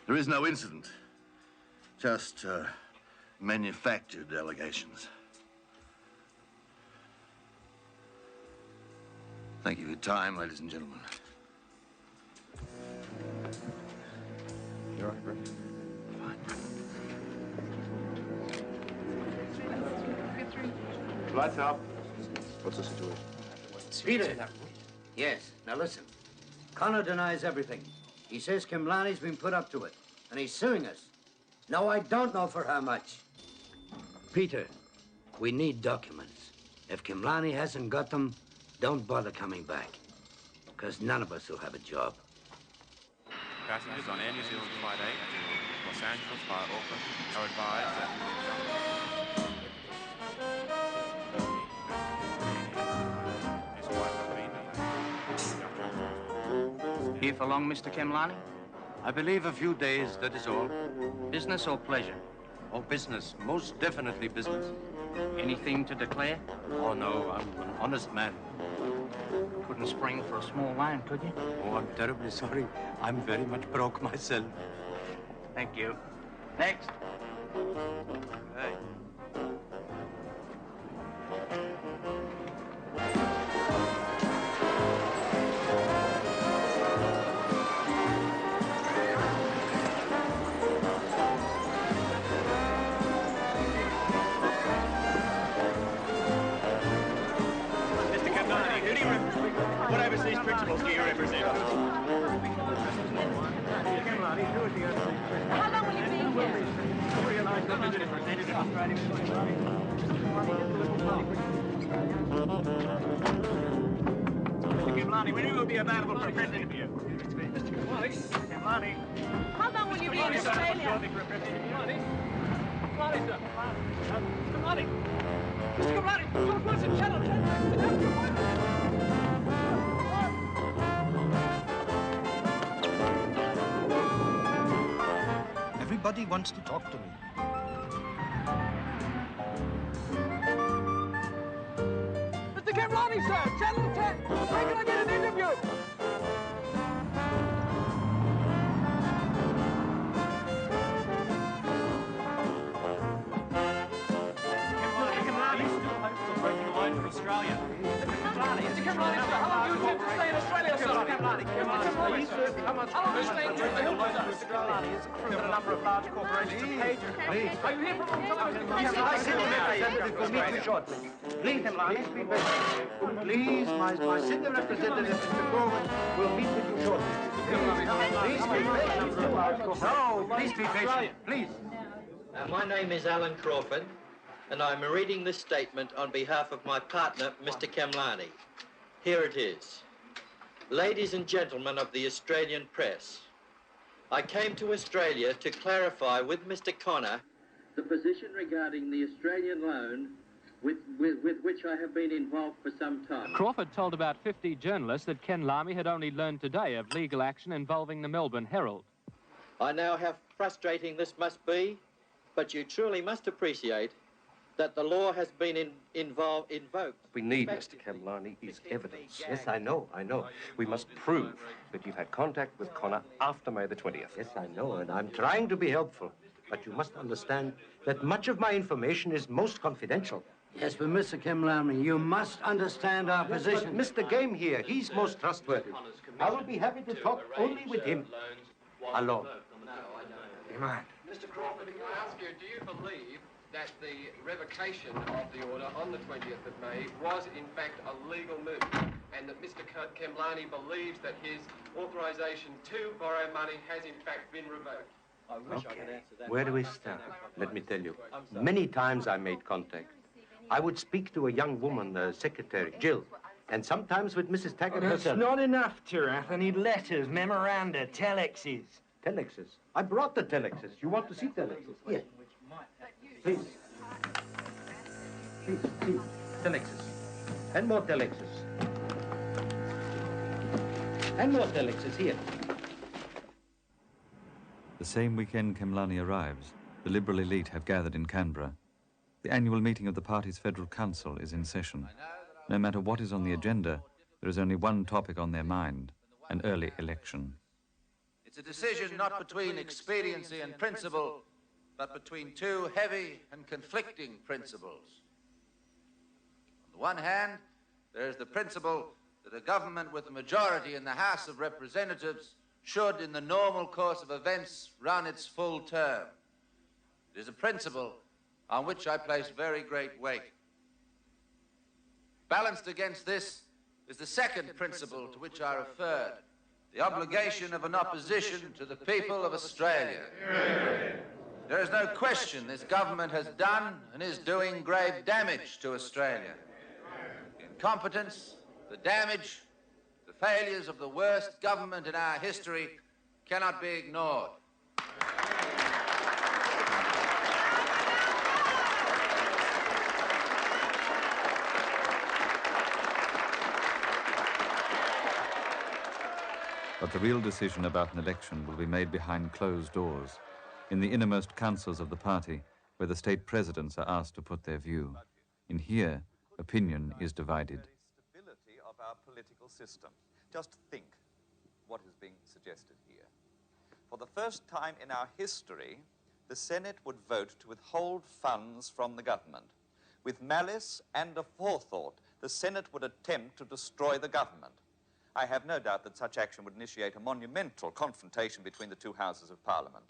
There is no incident, just manufactured allegations. Thank you for your time, ladies and gentlemen. You all right, Brett? Lights out. What's the situation? Peter. Yes. Now listen. Connor denies everything. He says Khemlani's been put up to it, and he's suing us. No, I don't know for how much. Peter, we need documents. If Khemlani hasn't got them, don't bother coming back, because none of us will have a job. Passengers on Air New Zealand Flight 8 to Los Angeles via Auckland are advised that... Here for long, Mr. Khemlani? I believe a few days, that is all. Business or pleasure? Oh, business. Most definitely business. Anything to declare? Oh, no, I'm an honest man. Couldn't spring for a small loan, could you? Oh, I'm terribly sorry. I'm very much broke myself. Thank you. Next. Hey. What overseas principals do you represent? How long will you be here? Mr. Khemlani, when you will be available for a press interview? Mr. Khemlani. How long will you be in Australia? Mr. Khemlani, your person, channel. Everybody wants to talk to me. Mr. Khemlani, sir, Channel 10. Where can I get an interview? Khemlani, still breaking the line for Australia. Mr. Khemlani, sir, how long do you intend to stay in Australia, sir? Mr. Khemlani, Explain to me. Mr. Kehlani is a crew that a number of large corporations have paid you. Please. Are you here from on top of the My senior representative will meet you shortly. Please, be patient. Please, my senior representative, Mr. Gorman, will meet with you shortly. Please be patient. No, please be patient. Please. My name is Alan Crawford, and I'm reading this statement on behalf of my partner, Mr. Khemlani. Here it is. Ladies and gentlemen of the Australian press, I came to Australia to clarify with Mr. Connor the position regarding the Australian loan with which I have been involved for some time. Crawford told about 50 journalists that Khemlani had only learned today of legal action involving the Melbourne Herald. I know how frustrating this must be, but you truly must appreciate that the law has been invoked. We need, Mr. Khemlani, is evidence. Yes, I know. We must prove that you've had contact with Connor after May the 20th. Yes, I know, and I'm trying to be helpful. But you must understand that much of my information is most confidential. Yes, but Mr. Khemlani, you must understand our position. But Mr. Game here, he's most trustworthy. I will be happy to talk only with him alone. Come on. Mr. Crawford, can I ask you, do you believe that the revocation of the order on the 20th of May was in fact a legal move, and that Mr. Khemlani believes that his authorisation to borrow money has in fact been revoked? I wish I could answer that. Where do we start? Let me tell you, many times I made contact. I would speak to a young woman, the secretary, Jill, and sometimes with Mrs. Taggart herself. That's not enough, Tirath. I need letters, memoranda, telexes. Telexes? I brought the telexes. You want to see telexes? Here. Please. Please. Telexes. And more telexes. And more telexes here. The same weekend Khemlani arrives, the Liberal elite have gathered in Canberra. The annual meeting of the party's Federal Council is in session. No matter what is on the agenda, there is only one topic on their mind, an early election. It's a decision not between expediency and principle, but between two heavy and conflicting principles. On the one hand, there is the principle that a government with a majority in the House of Representatives should, in the normal course of events, run its full term. It is a principle on which I place very great weight. Balanced against this is the second principle to which I referred, the obligation of an opposition to the people of Australia. There is no question this government has done and is doing grave damage to Australia. The incompetence, the damage, the failures of the worst government in our history cannot be ignored. But the real decision about an election will be made behind closed doors, in the innermost councils of the party, where the state presidents are asked to put their view. In here, opinion is divided. Stability of our political system. Just think what is being suggested here. For the first time in our history, the Senate would vote to withhold funds from the government. With malice and aforethought, the Senate would attempt to destroy the government. I have no doubt that such action would initiate a monumental confrontation between the two houses of Parliament.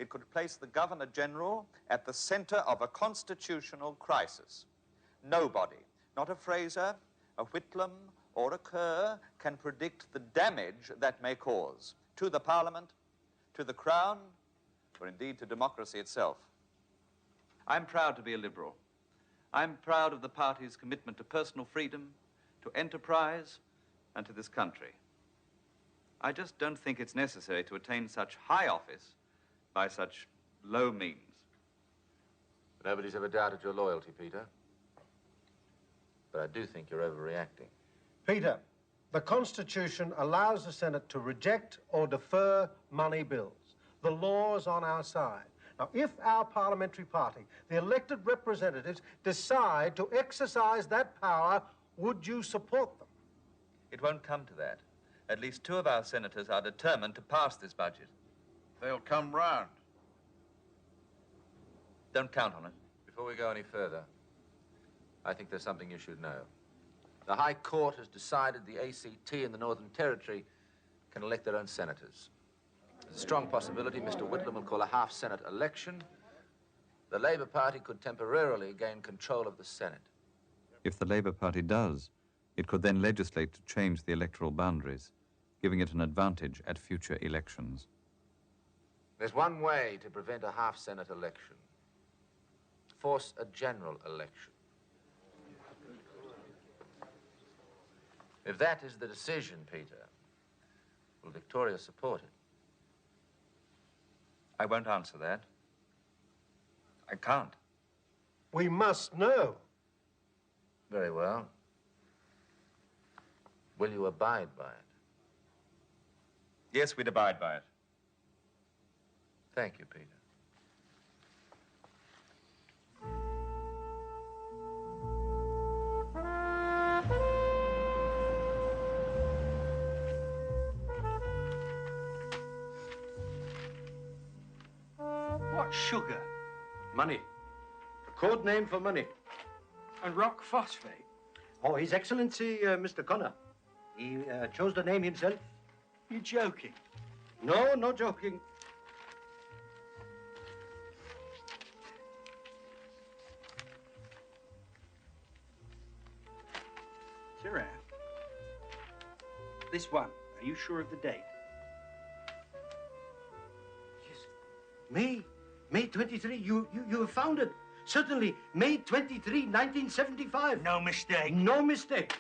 It could place the Governor-General at the center of a constitutional crisis. Nobody, not a Fraser, a Whitlam, or a Kerr, can predict the damage that may cause to the Parliament, to the Crown, or indeed to democracy itself. I'm proud to be a Liberal. I'm proud of the party's commitment to personal freedom, to enterprise, and to this country. I just don't think it's necessary to attain such high office by such low means. Nobody's ever doubted your loyalty, Peter. But I do think you're overreacting. Peter, the Constitution allows the Senate to reject or defer money bills. The law's on our side. Now, if our parliamentary party, the elected representatives, decide to exercise that power, would you support them? It won't come to that. At least two of our senators are determined to pass this budget. They'll come round. Don't count on it. Before we go any further, I think there's something you should know. The High Court has decided the ACT in the Northern Territory can elect their own senators. There's a strong possibility Mr. Whitlam will call a half-Senate election. The Labour Party could temporarily gain control of the Senate. If the Labour Party does, it could then legislate to change the electoral boundaries, giving it an advantage at future elections. There's one way to prevent a half-Senate election. Force a general election. If that is the decision, Peter, will Victoria support it? I won't answer that. I can't. We must know. Very well. Will you abide by it? Yes, we'd abide by it. Thank you, Peter. What's sugar? Money. A code name for money. And rock phosphate? Oh, His Excellency, Mr. Connor. He chose the name himself. You're joking. No, no joking. Sirrah. This one, are you sure of the date? May 23, you have found it. Certainly, May 23, 1975. No mistake. No mistake.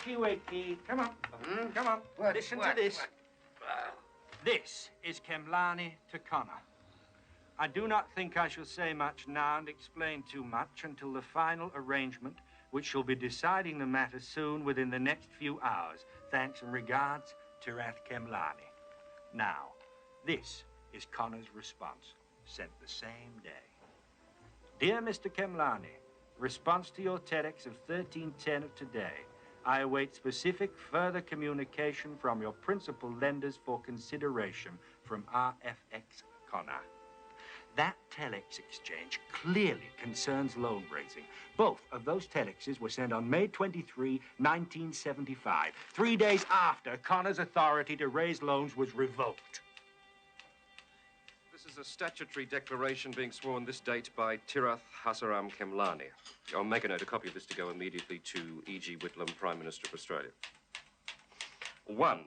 Wakey. Come on. Come on. Listen to this. This is Kemlani to Connor. I do not think I shall say much now and explain too much until the final arrangement, which shall be deciding the matter soon within the next few hours. Thanks and regards, Tirath Kemlani. Now, this is Connor's response, sent the same day. Dear Mr. Kemlani, response to your telex of 1310 of today. I await specific further communication from your principal lenders for consideration from RFX Connor. That telex exchange clearly concerns loan raising. Both of those telexes were sent on May 23, 1975, 3 days after Connor's authority to raise loans was revoked. This is a statutory declaration being sworn this date by Tirath Hasaram Kemlani. I'll make a note, a copy of this to go immediately to E.G. Whitlam, Prime Minister of Australia. 1.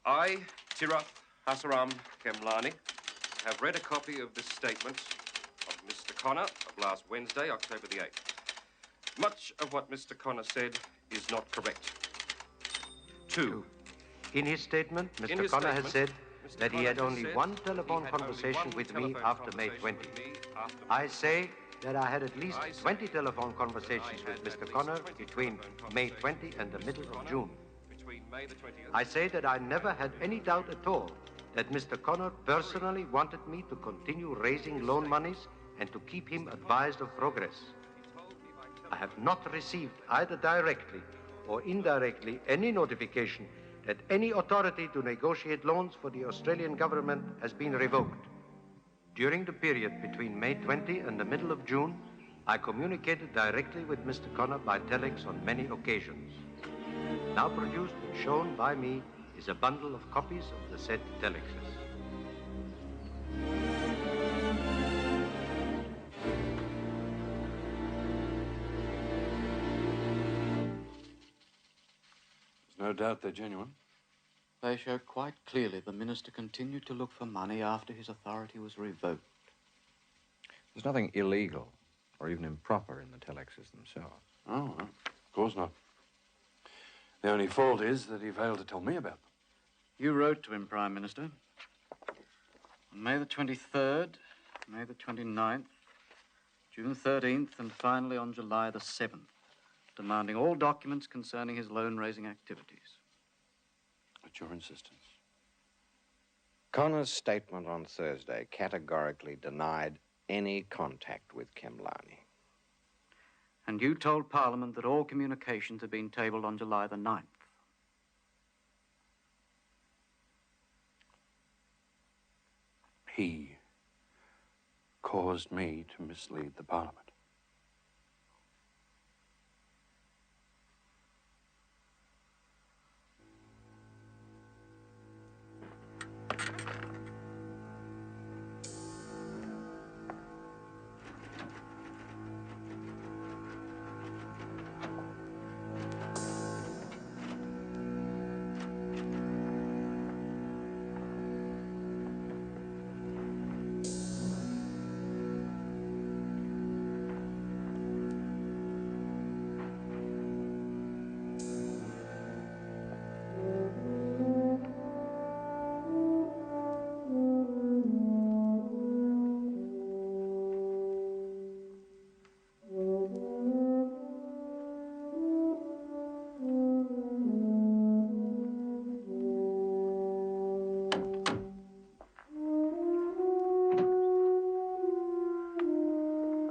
I, Tirath Hasaram Kemlani, have read a copy of this statement of Mr. Connor of last Wednesday, October the 8th. Much of what Mr. Connor said is not correct. 2. In his statement, Mr. Connor has said that he had only one telephone conversation with me after May 20. I say that I had at least 20 telephone conversations with Mr. Connor between May 20 and the middle of June. I say that I never had any doubt at all that Mr. Connor personally wanted me to continue raising loan monies and to keep him advised of progress. I have not received either directly or indirectly any notification that any authority to negotiate loans for the Australian government has been revoked. During the period between May 20 and the middle of June, I communicated directly with Mr. Connor by telex on many occasions. Now produced and shown by me is a bundle of copies of the said telexes. There's no doubt they're genuine. They show quite clearly the minister continued to look for money after his authority was revoked. There's nothing illegal or even improper in the telexes themselves. Oh, well, of course not. The only fault is that he failed to tell me about them. You wrote to him, Prime Minister, on May the 23rd, May the 29th, June 13th, and finally on July the 7th, demanding all documents concerning his loan-raising activities. At your insistence. Connor's statement on Thursday categorically denied any contact with Kemlani. And you told Parliament that all communications had been tabled on July the 9th. He caused me to mislead the Parliament.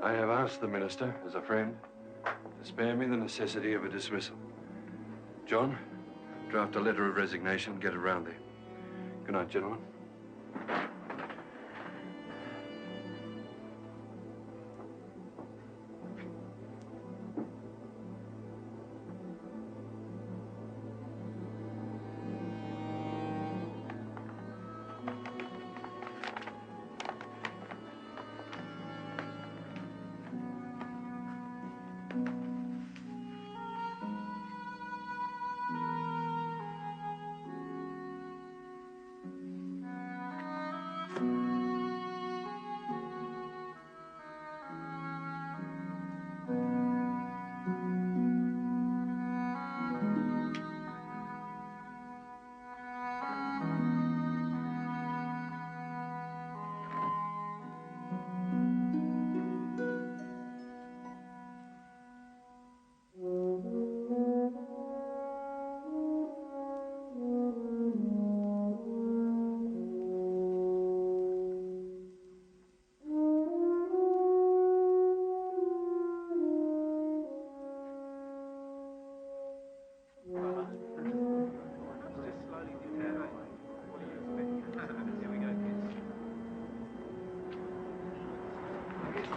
I have asked the Minister, as a friend, to spare me the necessity of a dismissal. John, draft a letter of resignation, get it round there. Good night, gentlemen.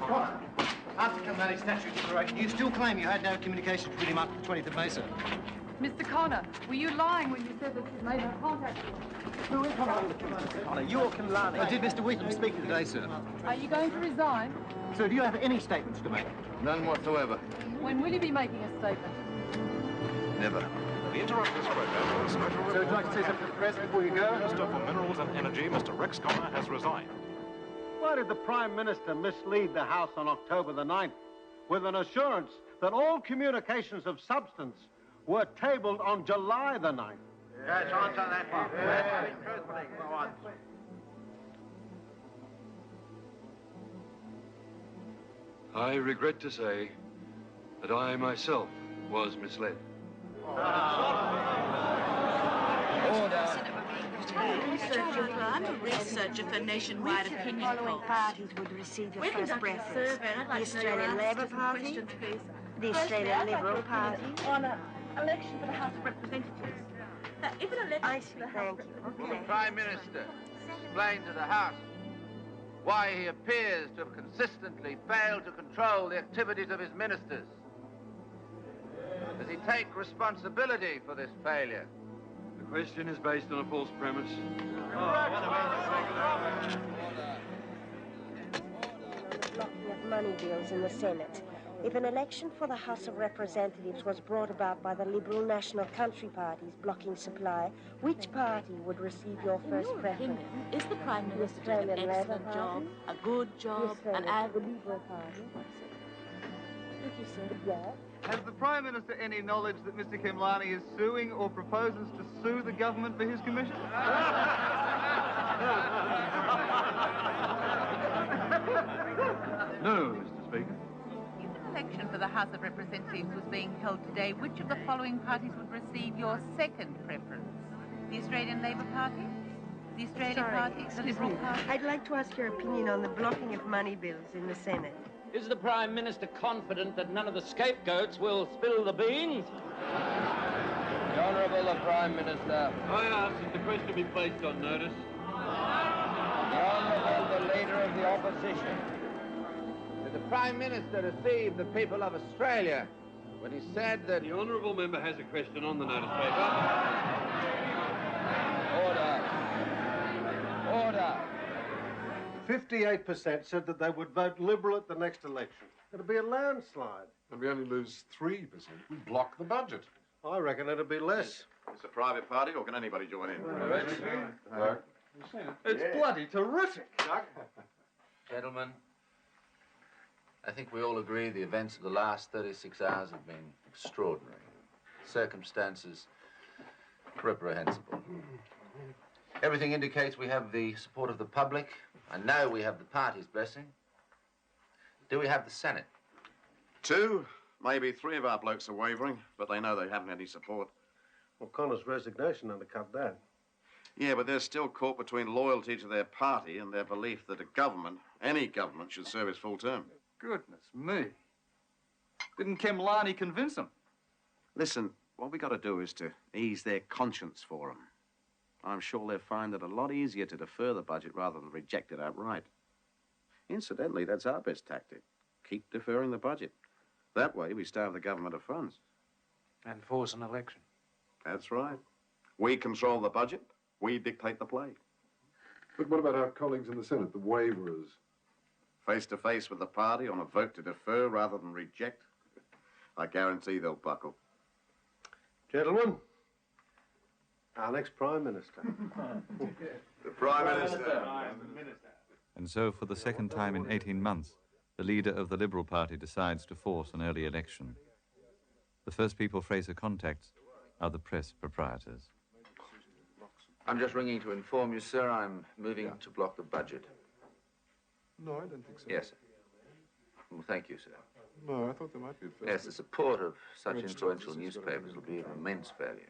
What? After Kamlani's statute expiration, you still claim you had no communications with him after the 20th of May, sir? Mr. Connor, were you lying when you said that you made no contact with him? Who is Mr. Connor? You or Kamlani? Did Mr. Whitlam speak today, sir? Are you going to resign? Sir, do you have any statements to make? None whatsoever. When will you be making a statement? Never. We interrupt this program with a special report. So would you like to say something to the press before you go? Minister for Minerals and Energy, Mr. Rex Connor, has resigned. Why did the Prime Minister mislead the House on October the 9th with an assurance that all communications of substance were tabled on July the 9th? Yes, answer that one. Truthfully, go on. I regret to say that I myself was misled. I'm a researcher for nationwide opinion polls. Parties would receive the We're first conducting a preference. survey, and I'd like The to know your Australian answers Labor to some Party, questions, please. the Firstly, Australian I'd like Liberal your Party. opinion on an election for the House of Representatives. Now, if an election for the House of Will the Representatives... Prime Minister explain to the House why he appears to have consistently failed to control the activities of his ministers? Does he take responsibility for this failure? The question is based on a false premise. Blocking of money bills in the Senate. If an election for the House of Representatives was brought about by the Liberal National Country parties blocking supply, which party would receive your first preference? Is the Prime Minister doing an excellent job, a good job, an the Liberal Party. Thank you, sir. Yes. Has the Prime Minister any knowledge that Mr. Khemlani is suing or proposes to sue the government for his commission? No, Mr. Speaker. If an election for the House of Representatives was being held today, which of the following parties would receive your second preference? The Australian Labor Party? The Australian Party? The Liberal Party? I'd like to ask your opinion on the blocking of money bills in the Senate. Is the Prime Minister confident that none of the scapegoats will spill the beans? The Honourable Prime Minister. I ask that the question be placed on notice. The Honourable the Leader of the Opposition. the Prime Minister deceived the people of Australia when he said that... The honourable member has a question on the notice paper. Order. 58% said that they would vote Liberal at the next election. It'll be a landslide. And we only lose 3%. We block the budget. I reckon it'll be less. It's a private party, or can anybody join in? It's bloody terrific. Gentlemen, I think we all agree the events of the last 36 hours have been extraordinary. Circumstances reprehensible. Everything indicates we have the support of the public. I know we have the party's blessing. Do we have the Senate? 2, maybe 3 of our blokes are wavering, but they know they haven't any support. Well, Connor's resignation undercut that. Yeah, but they're still caught between loyalty to their party and their belief that a government, any government, should serve its full term. Goodness me. Didn't Kemlani convince them? Listen, what we got to do is to ease their conscience for them. I'm sure they'll find it a lot easier to defer the budget rather than reject it outright. Incidentally, that's our best tactic. Keep deferring the budget. That way, we starve the government of funds. And force an election. That's right. We control the budget. We dictate the play. But what about our colleagues in the Senate, the waverers? Face to face with the party on a vote to defer rather than reject. I guarantee they'll buckle. Gentlemen, our next Prime Minister. The Prime Minister. And so, for the second time in 18 months, the leader of the Liberal Party decides to force an early election. The first people Fraser contacts are the press proprietors. I'm just ringing to inform you, sir, I'm moving to block the budget. No, I don't think so. Yes, sir. Well, thank you, sir. No, I thought there might be a first. Yes, the support of such influential newspapers will be of immense value.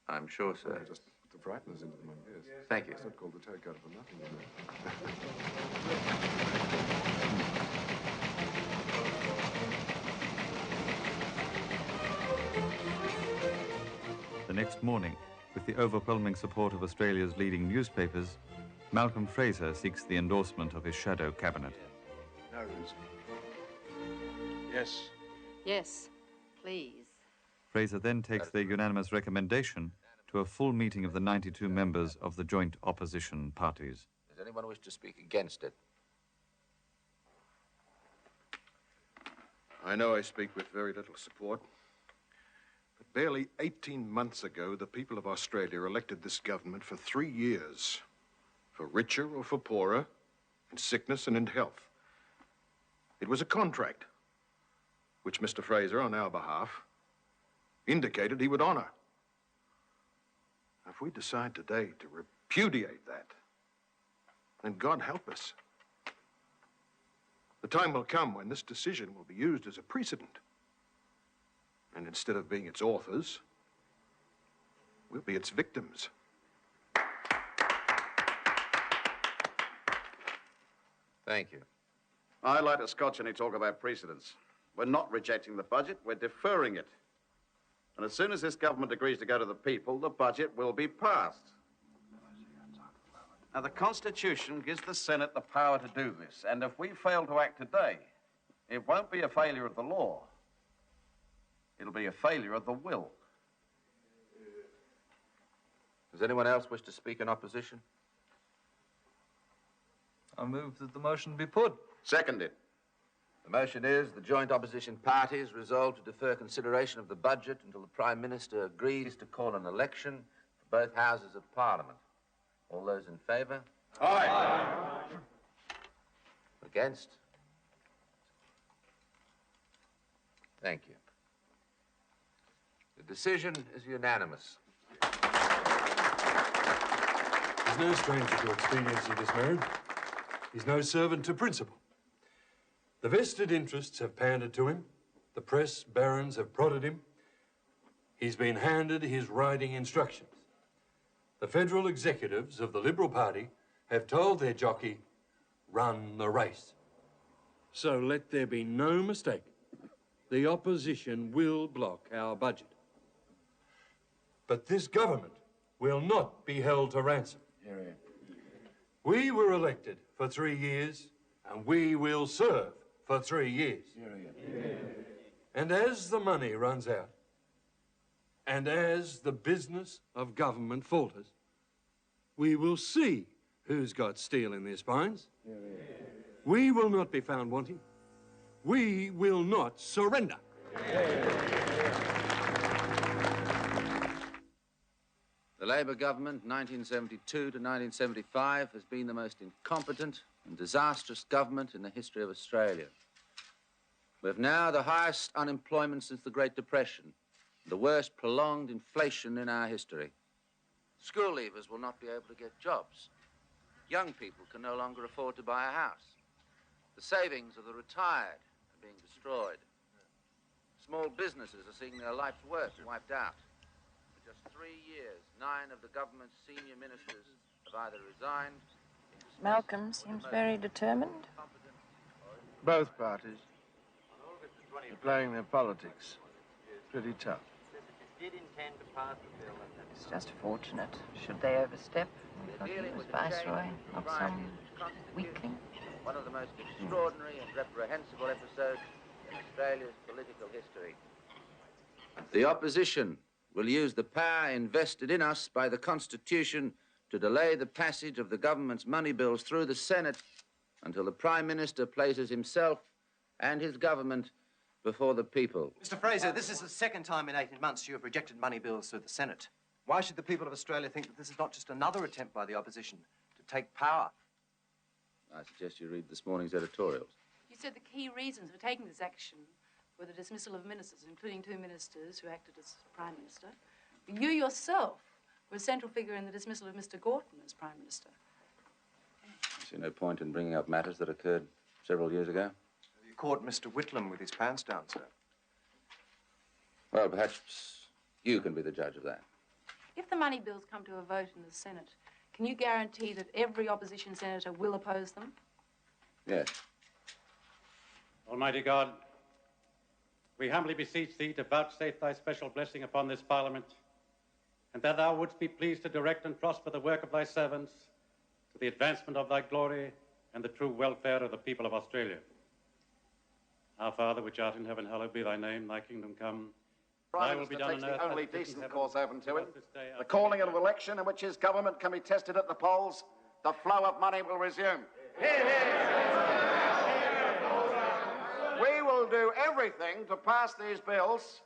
I'm sure, sir. Just put the frighteners into them, yes. Thank you. It's not called the takeout for nothing, you The next morning, with the overwhelming support of Australia's leading newspapers, Malcolm Fraser seeks the endorsement of his shadow cabinet. Nose. Yes. Yes, please. Fraser then takes their unanimous recommendation to a full meeting of the 92 members of the joint opposition parties. Does anyone wish to speak against it? I know I speak with very little support, but barely 18 months ago, the people of Australia elected this government for 3 years, for richer or for poorer, in sickness and in health. It was a contract, which Mr. Fraser, on our behalf, indicated he would honor. If we decide today to repudiate that, then God help us. The time will come when this decision will be used as a precedent. And instead of being its authors, we'll be its victims. Thank you. I'd like to scotch any talk about precedents. We're not rejecting the budget, we're deferring it. And as soon as this government agrees to go to the people, the budget will be passed. Now, the Constitution gives the Senate the power to do this, and if we fail to act today, it won't be a failure of the law. It'll be a failure of the will. Does anyone else wish to speak in opposition? I move that the motion be put. Seconded. The motion is the joint opposition parties resolve to defer consideration of the budget until the Prime Minister agrees to call an election for both houses of Parliament. All those in favour? Aye. Against? Thank you. The decision is unanimous. He's no stranger to expediency, this man. He's no servant to principle. The vested interests have pandered to him. The press barons have prodded him. He's been handed his riding instructions. The federal executives of the Liberal Party have told their jockey, run the race. So let there be no mistake. The opposition will block our budget. But this government will not be held to ransom. We were elected for 3 years and we will serve for 3 years. And as the money runs out, and as the business of government falters, we will see who's got steel in their spines. We will not be found wanting. We will not surrender. The Labour government, 1972 to 1975, has been the most incompetent and disastrous government in the history of Australia. We have now the highest unemployment since the Great Depression, the worst prolonged inflation in our history. School leavers will not be able to get jobs. Young people can no longer afford to buy a house. The savings of the retired are being destroyed. Small businesses are seeing their life's work wiped out. For just 3 years, 9 of the government's senior ministers have either resigned... Malcolm seems very determined. Both parties are playing their politics. Pretty tough. It's just fortunate. Should they overstep? I thought he was Viceroy, not some weakling. One of the most extraordinary and reprehensible episodes in Australia's political history. The opposition will use the power invested in us by the Constitution to delay the passage of the government's money bills through the Senate until the Prime Minister places himself and his government before the people. Mr. Fraser, this is the second time in 18 months you have rejected money bills through the Senate. Why should the people of Australia think that this is not just another attempt by the opposition to take power? I suggest you read this morning's editorials. You said the key reasons for taking this action were the dismissal of ministers, including 2 ministers who acted as Prime Minister. You yourself were a central figure in the dismissal of Mr. Gorton as Prime Minister. I see no point in bringing up matters that occurred several years ago. You caught Mr. Whitlam with his pants down, sir. Well, perhaps you can be the judge of that. If the money bills come to a vote in the Senate, can you guarantee that every opposition senator will oppose them? Yes. Almighty God, we humbly beseech thee to vouchsafe thy special blessing upon this Parliament, and that thou wouldst be pleased to direct and prosper the work of thy servants to the advancement of thy glory and the true welfare of the people of Australia. Our Father, which art in heaven, hallowed be thy name. Thy kingdom come. Prime Minister takes the only decent course open to him. The calling of an election in which his government can be tested at the polls. The flow of money will resume. We will do everything to pass these bills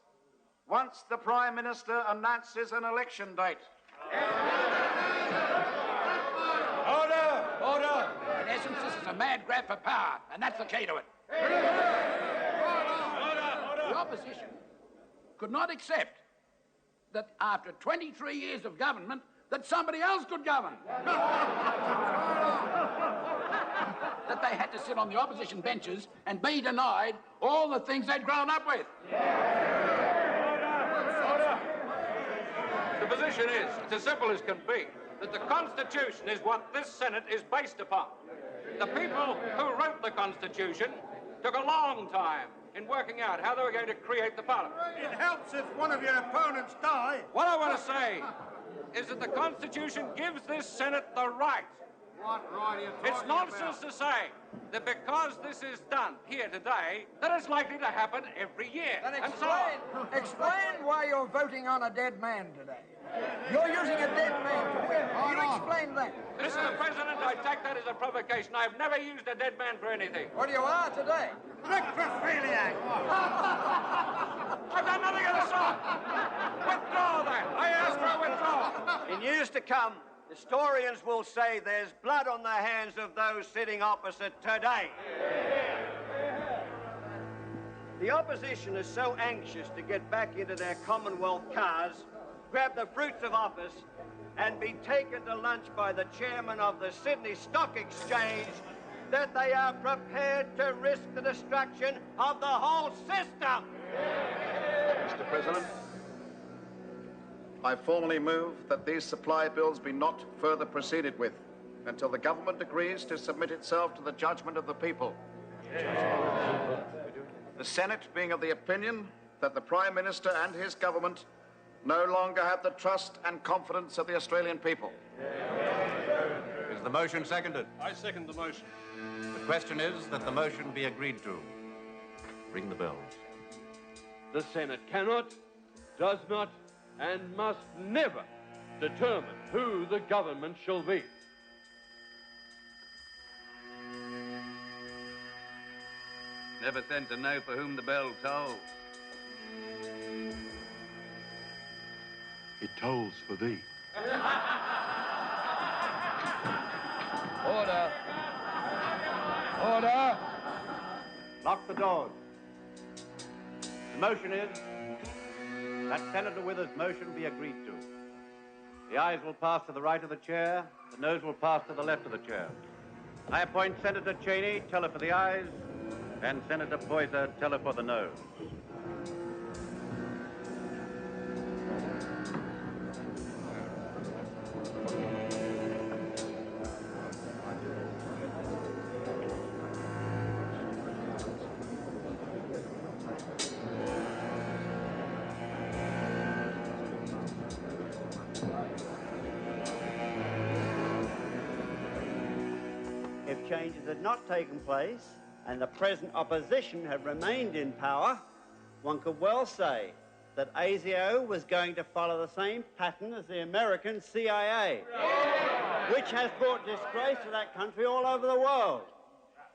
once the Prime Minister announces an election date. Order! Order! In essence, this is a mad grab for power, and that's the key to it. The opposition could not accept that after 23 years of government, that somebody else could govern. That they had to sit on the opposition benches and be denied all the things they'd grown up with. The position is, it's as simple as can be, that the Constitution is what this Senate is based upon. The people who wrote the Constitution took a long time in working out how they were going to create the Parliament. It helps if one of your opponents die. What I want to say is that the Constitution gives this Senate the right. What right are you talking It's nonsense to say that because this is done here today, that it's likely to happen every year. Then and so on. explain why you're voting on a dead man today. You're using a dead man to win. Can you explain that? Mr. President, I take that as a provocation. I've never used a dead man for anything. Well, you are today. Necrophiliac! I've done nothing of the sort. Withdraw that. I ask for a withdrawal. In years to come, historians will say there's blood on the hands of those sitting opposite today. The opposition is so anxious to get back into their Commonwealth cars, grab the fruits of office, and be taken to lunch by the chairman of the Sydney Stock Exchange that they are prepared to risk the destruction of the whole system. Mr. President, I formally move that these supply bills be not further proceeded with until the government agrees to submit itself to the judgment of the people. The Senate being of the opinion that the Prime Minister and his government no longer have the trust and confidence of the Australian people. Is the the motion seconded? I second the motion. The question is that the motion be agreed to. Ring the bells. The Senate cannot, does not, and must never determine who the government shall be. Never sent to know for whom the bell tolls. It tolls for thee. Order. Order. Lock the doors. The motion is that Senator Wither's motion be agreed to. The ayes will pass to the right of the chair, the noes will pass to the left of the chair. I appoint Senator Cheney, teller for the ayes, and Senator Poyser, teller for the noes. If changes had not taken place and the present opposition had remained in power, one could well say that ASIO was going to follow the same pattern as the American CIA, which has brought disgrace to that country all over the world.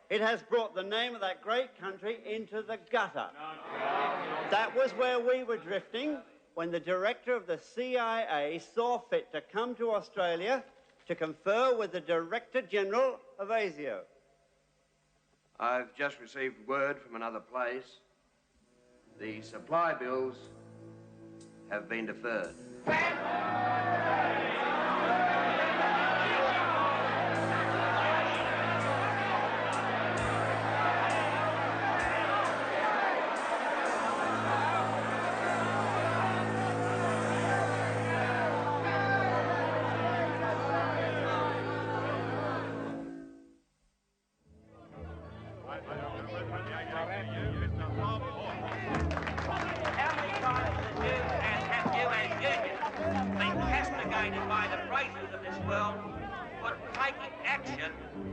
It has brought the name of that great country into the gutter. That was where we were drifting when the director of the CIA saw fit to come to Australia to confer with the Director General of ASIO. I've just received word from another place. The supply bills have been deferred.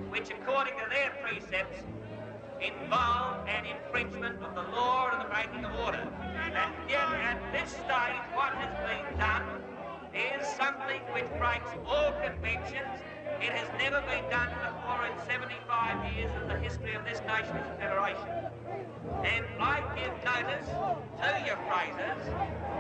Which, according to their precepts, involve an infringement of the law and the breaking of order. And yet, at this stage, what has been done is something which breaks all conventions. It has never been done before in 75 years of the history of this nation as a federation. And I give notice to your Frasers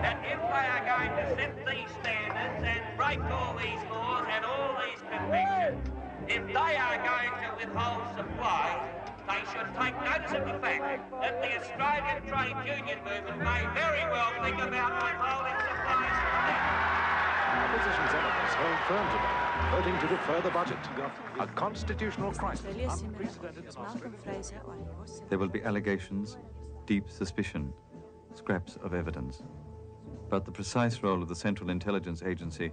that if they are going to set these standards and break all these laws and all these conventions, if they are going to withhold supply, they should take notice of the fact that the Australian trade union movement may very well think about withholding supplies from them. Opposition senators held firm today, voting to defer the budget. A constitutional crisis unprecedented in Australia. There will be allegations, deep suspicion, scraps of evidence. But the precise role of the Central Intelligence Agency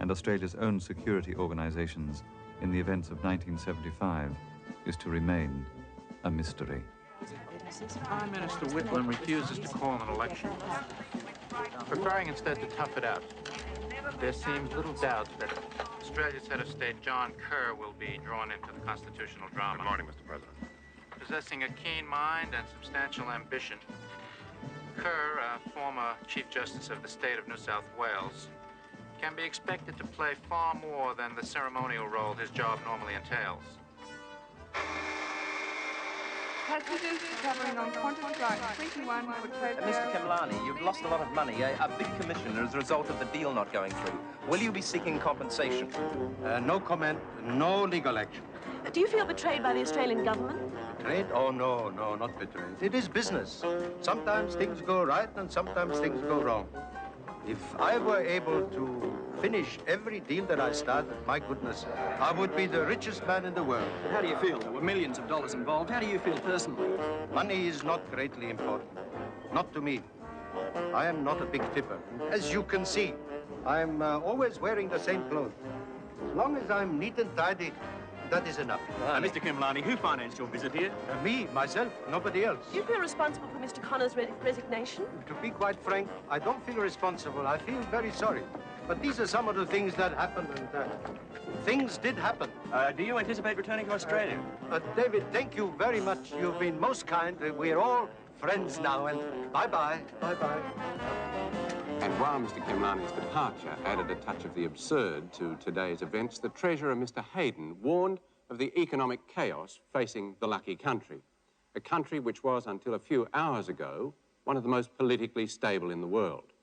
and Australia's own security organisations in the events of 1975 is to remain a mystery. Prime Minister Whitlam refuses to call an election, preferring instead to tough it out. There seems little doubt that Australia's head of state, John Kerr, will be drawn into the constitutional drama. Good morning, Mr. President. Possessing a keen mind and substantial ambition, Kerr, a former Chief Justice of the state of New South Wales, can be expected to play far more than the ceremonial role his job normally entails. Passengers travelling on Qantas Flight 21 for Tokyo. Mr. Kemlani, you've lost a lot of money, a big commission as a result of the deal not going through. Will you be seeking compensation? No comment, no legal action. Do you feel betrayed by the Australian government? Betrayed? Oh, no, not betrayed. It is business. Sometimes things go right and sometimes things go wrong. If I were able to finish every deal that I started, my goodness, I would be the richest man in the world. How do you feel? There were millions of dollars involved. How do you feel personally? Money is not greatly important. Not to me. I am not a big tipper. As you can see, I'm always wearing the same clothes. As long as I'm neat and tidy, that is enough. Mr. Kemlani, who financed your visit here? Me, myself, nobody else. Do you feel responsible for Mr. Connor's resignation? To be quite frank, I don't feel responsible. I feel very sorry. But these are some of the things that happen, and things did happen. Do you anticipate returning to Australia? David, thank you very much. You've been most kind. We're all friends now, and bye-bye. Bye-bye. And while Mr. Kemlani's departure added a touch of the absurd to today's events, the Treasurer, Mr. Hayden, warned of the economic chaos facing the lucky country, a country which was, until a few hours ago, one of the most politically stable in the world.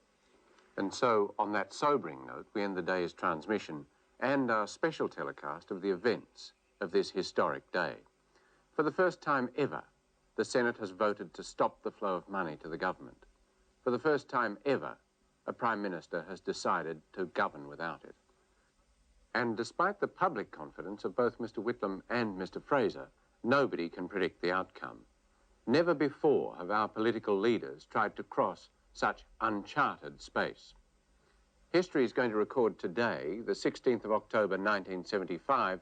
And so, on that sobering note, we end the day's transmission and our special telecast of the events of this historic day. For the first time ever, the Senate has voted to stop the flow of money to the government. For the first time ever, a Prime Minister has decided to govern without it. And despite the public confidence of both Mr. Whitlam and Mr. Fraser, nobody can predict the outcome. Never before have our political leaders tried to cross such uncharted space. History is going to record today, the 16th of October 1975,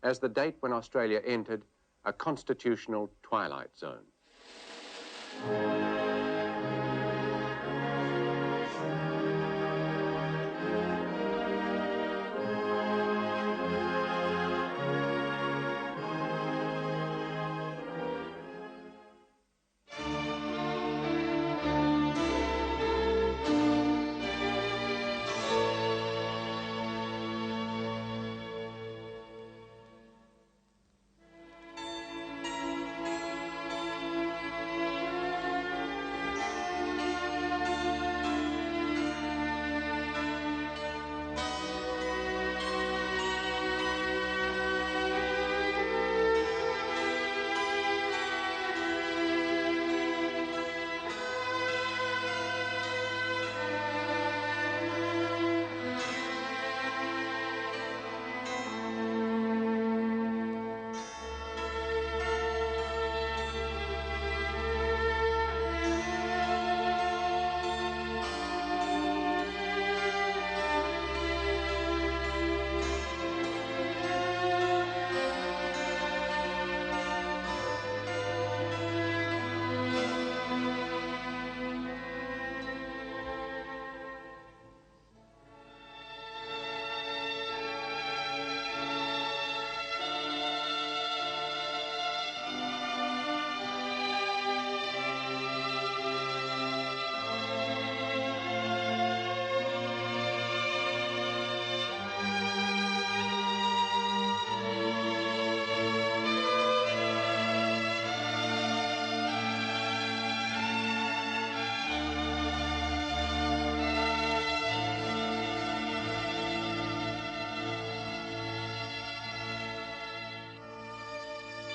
as the date when Australia entered a constitutional twilight zone.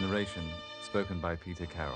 Narration spoken by Peter Carroll.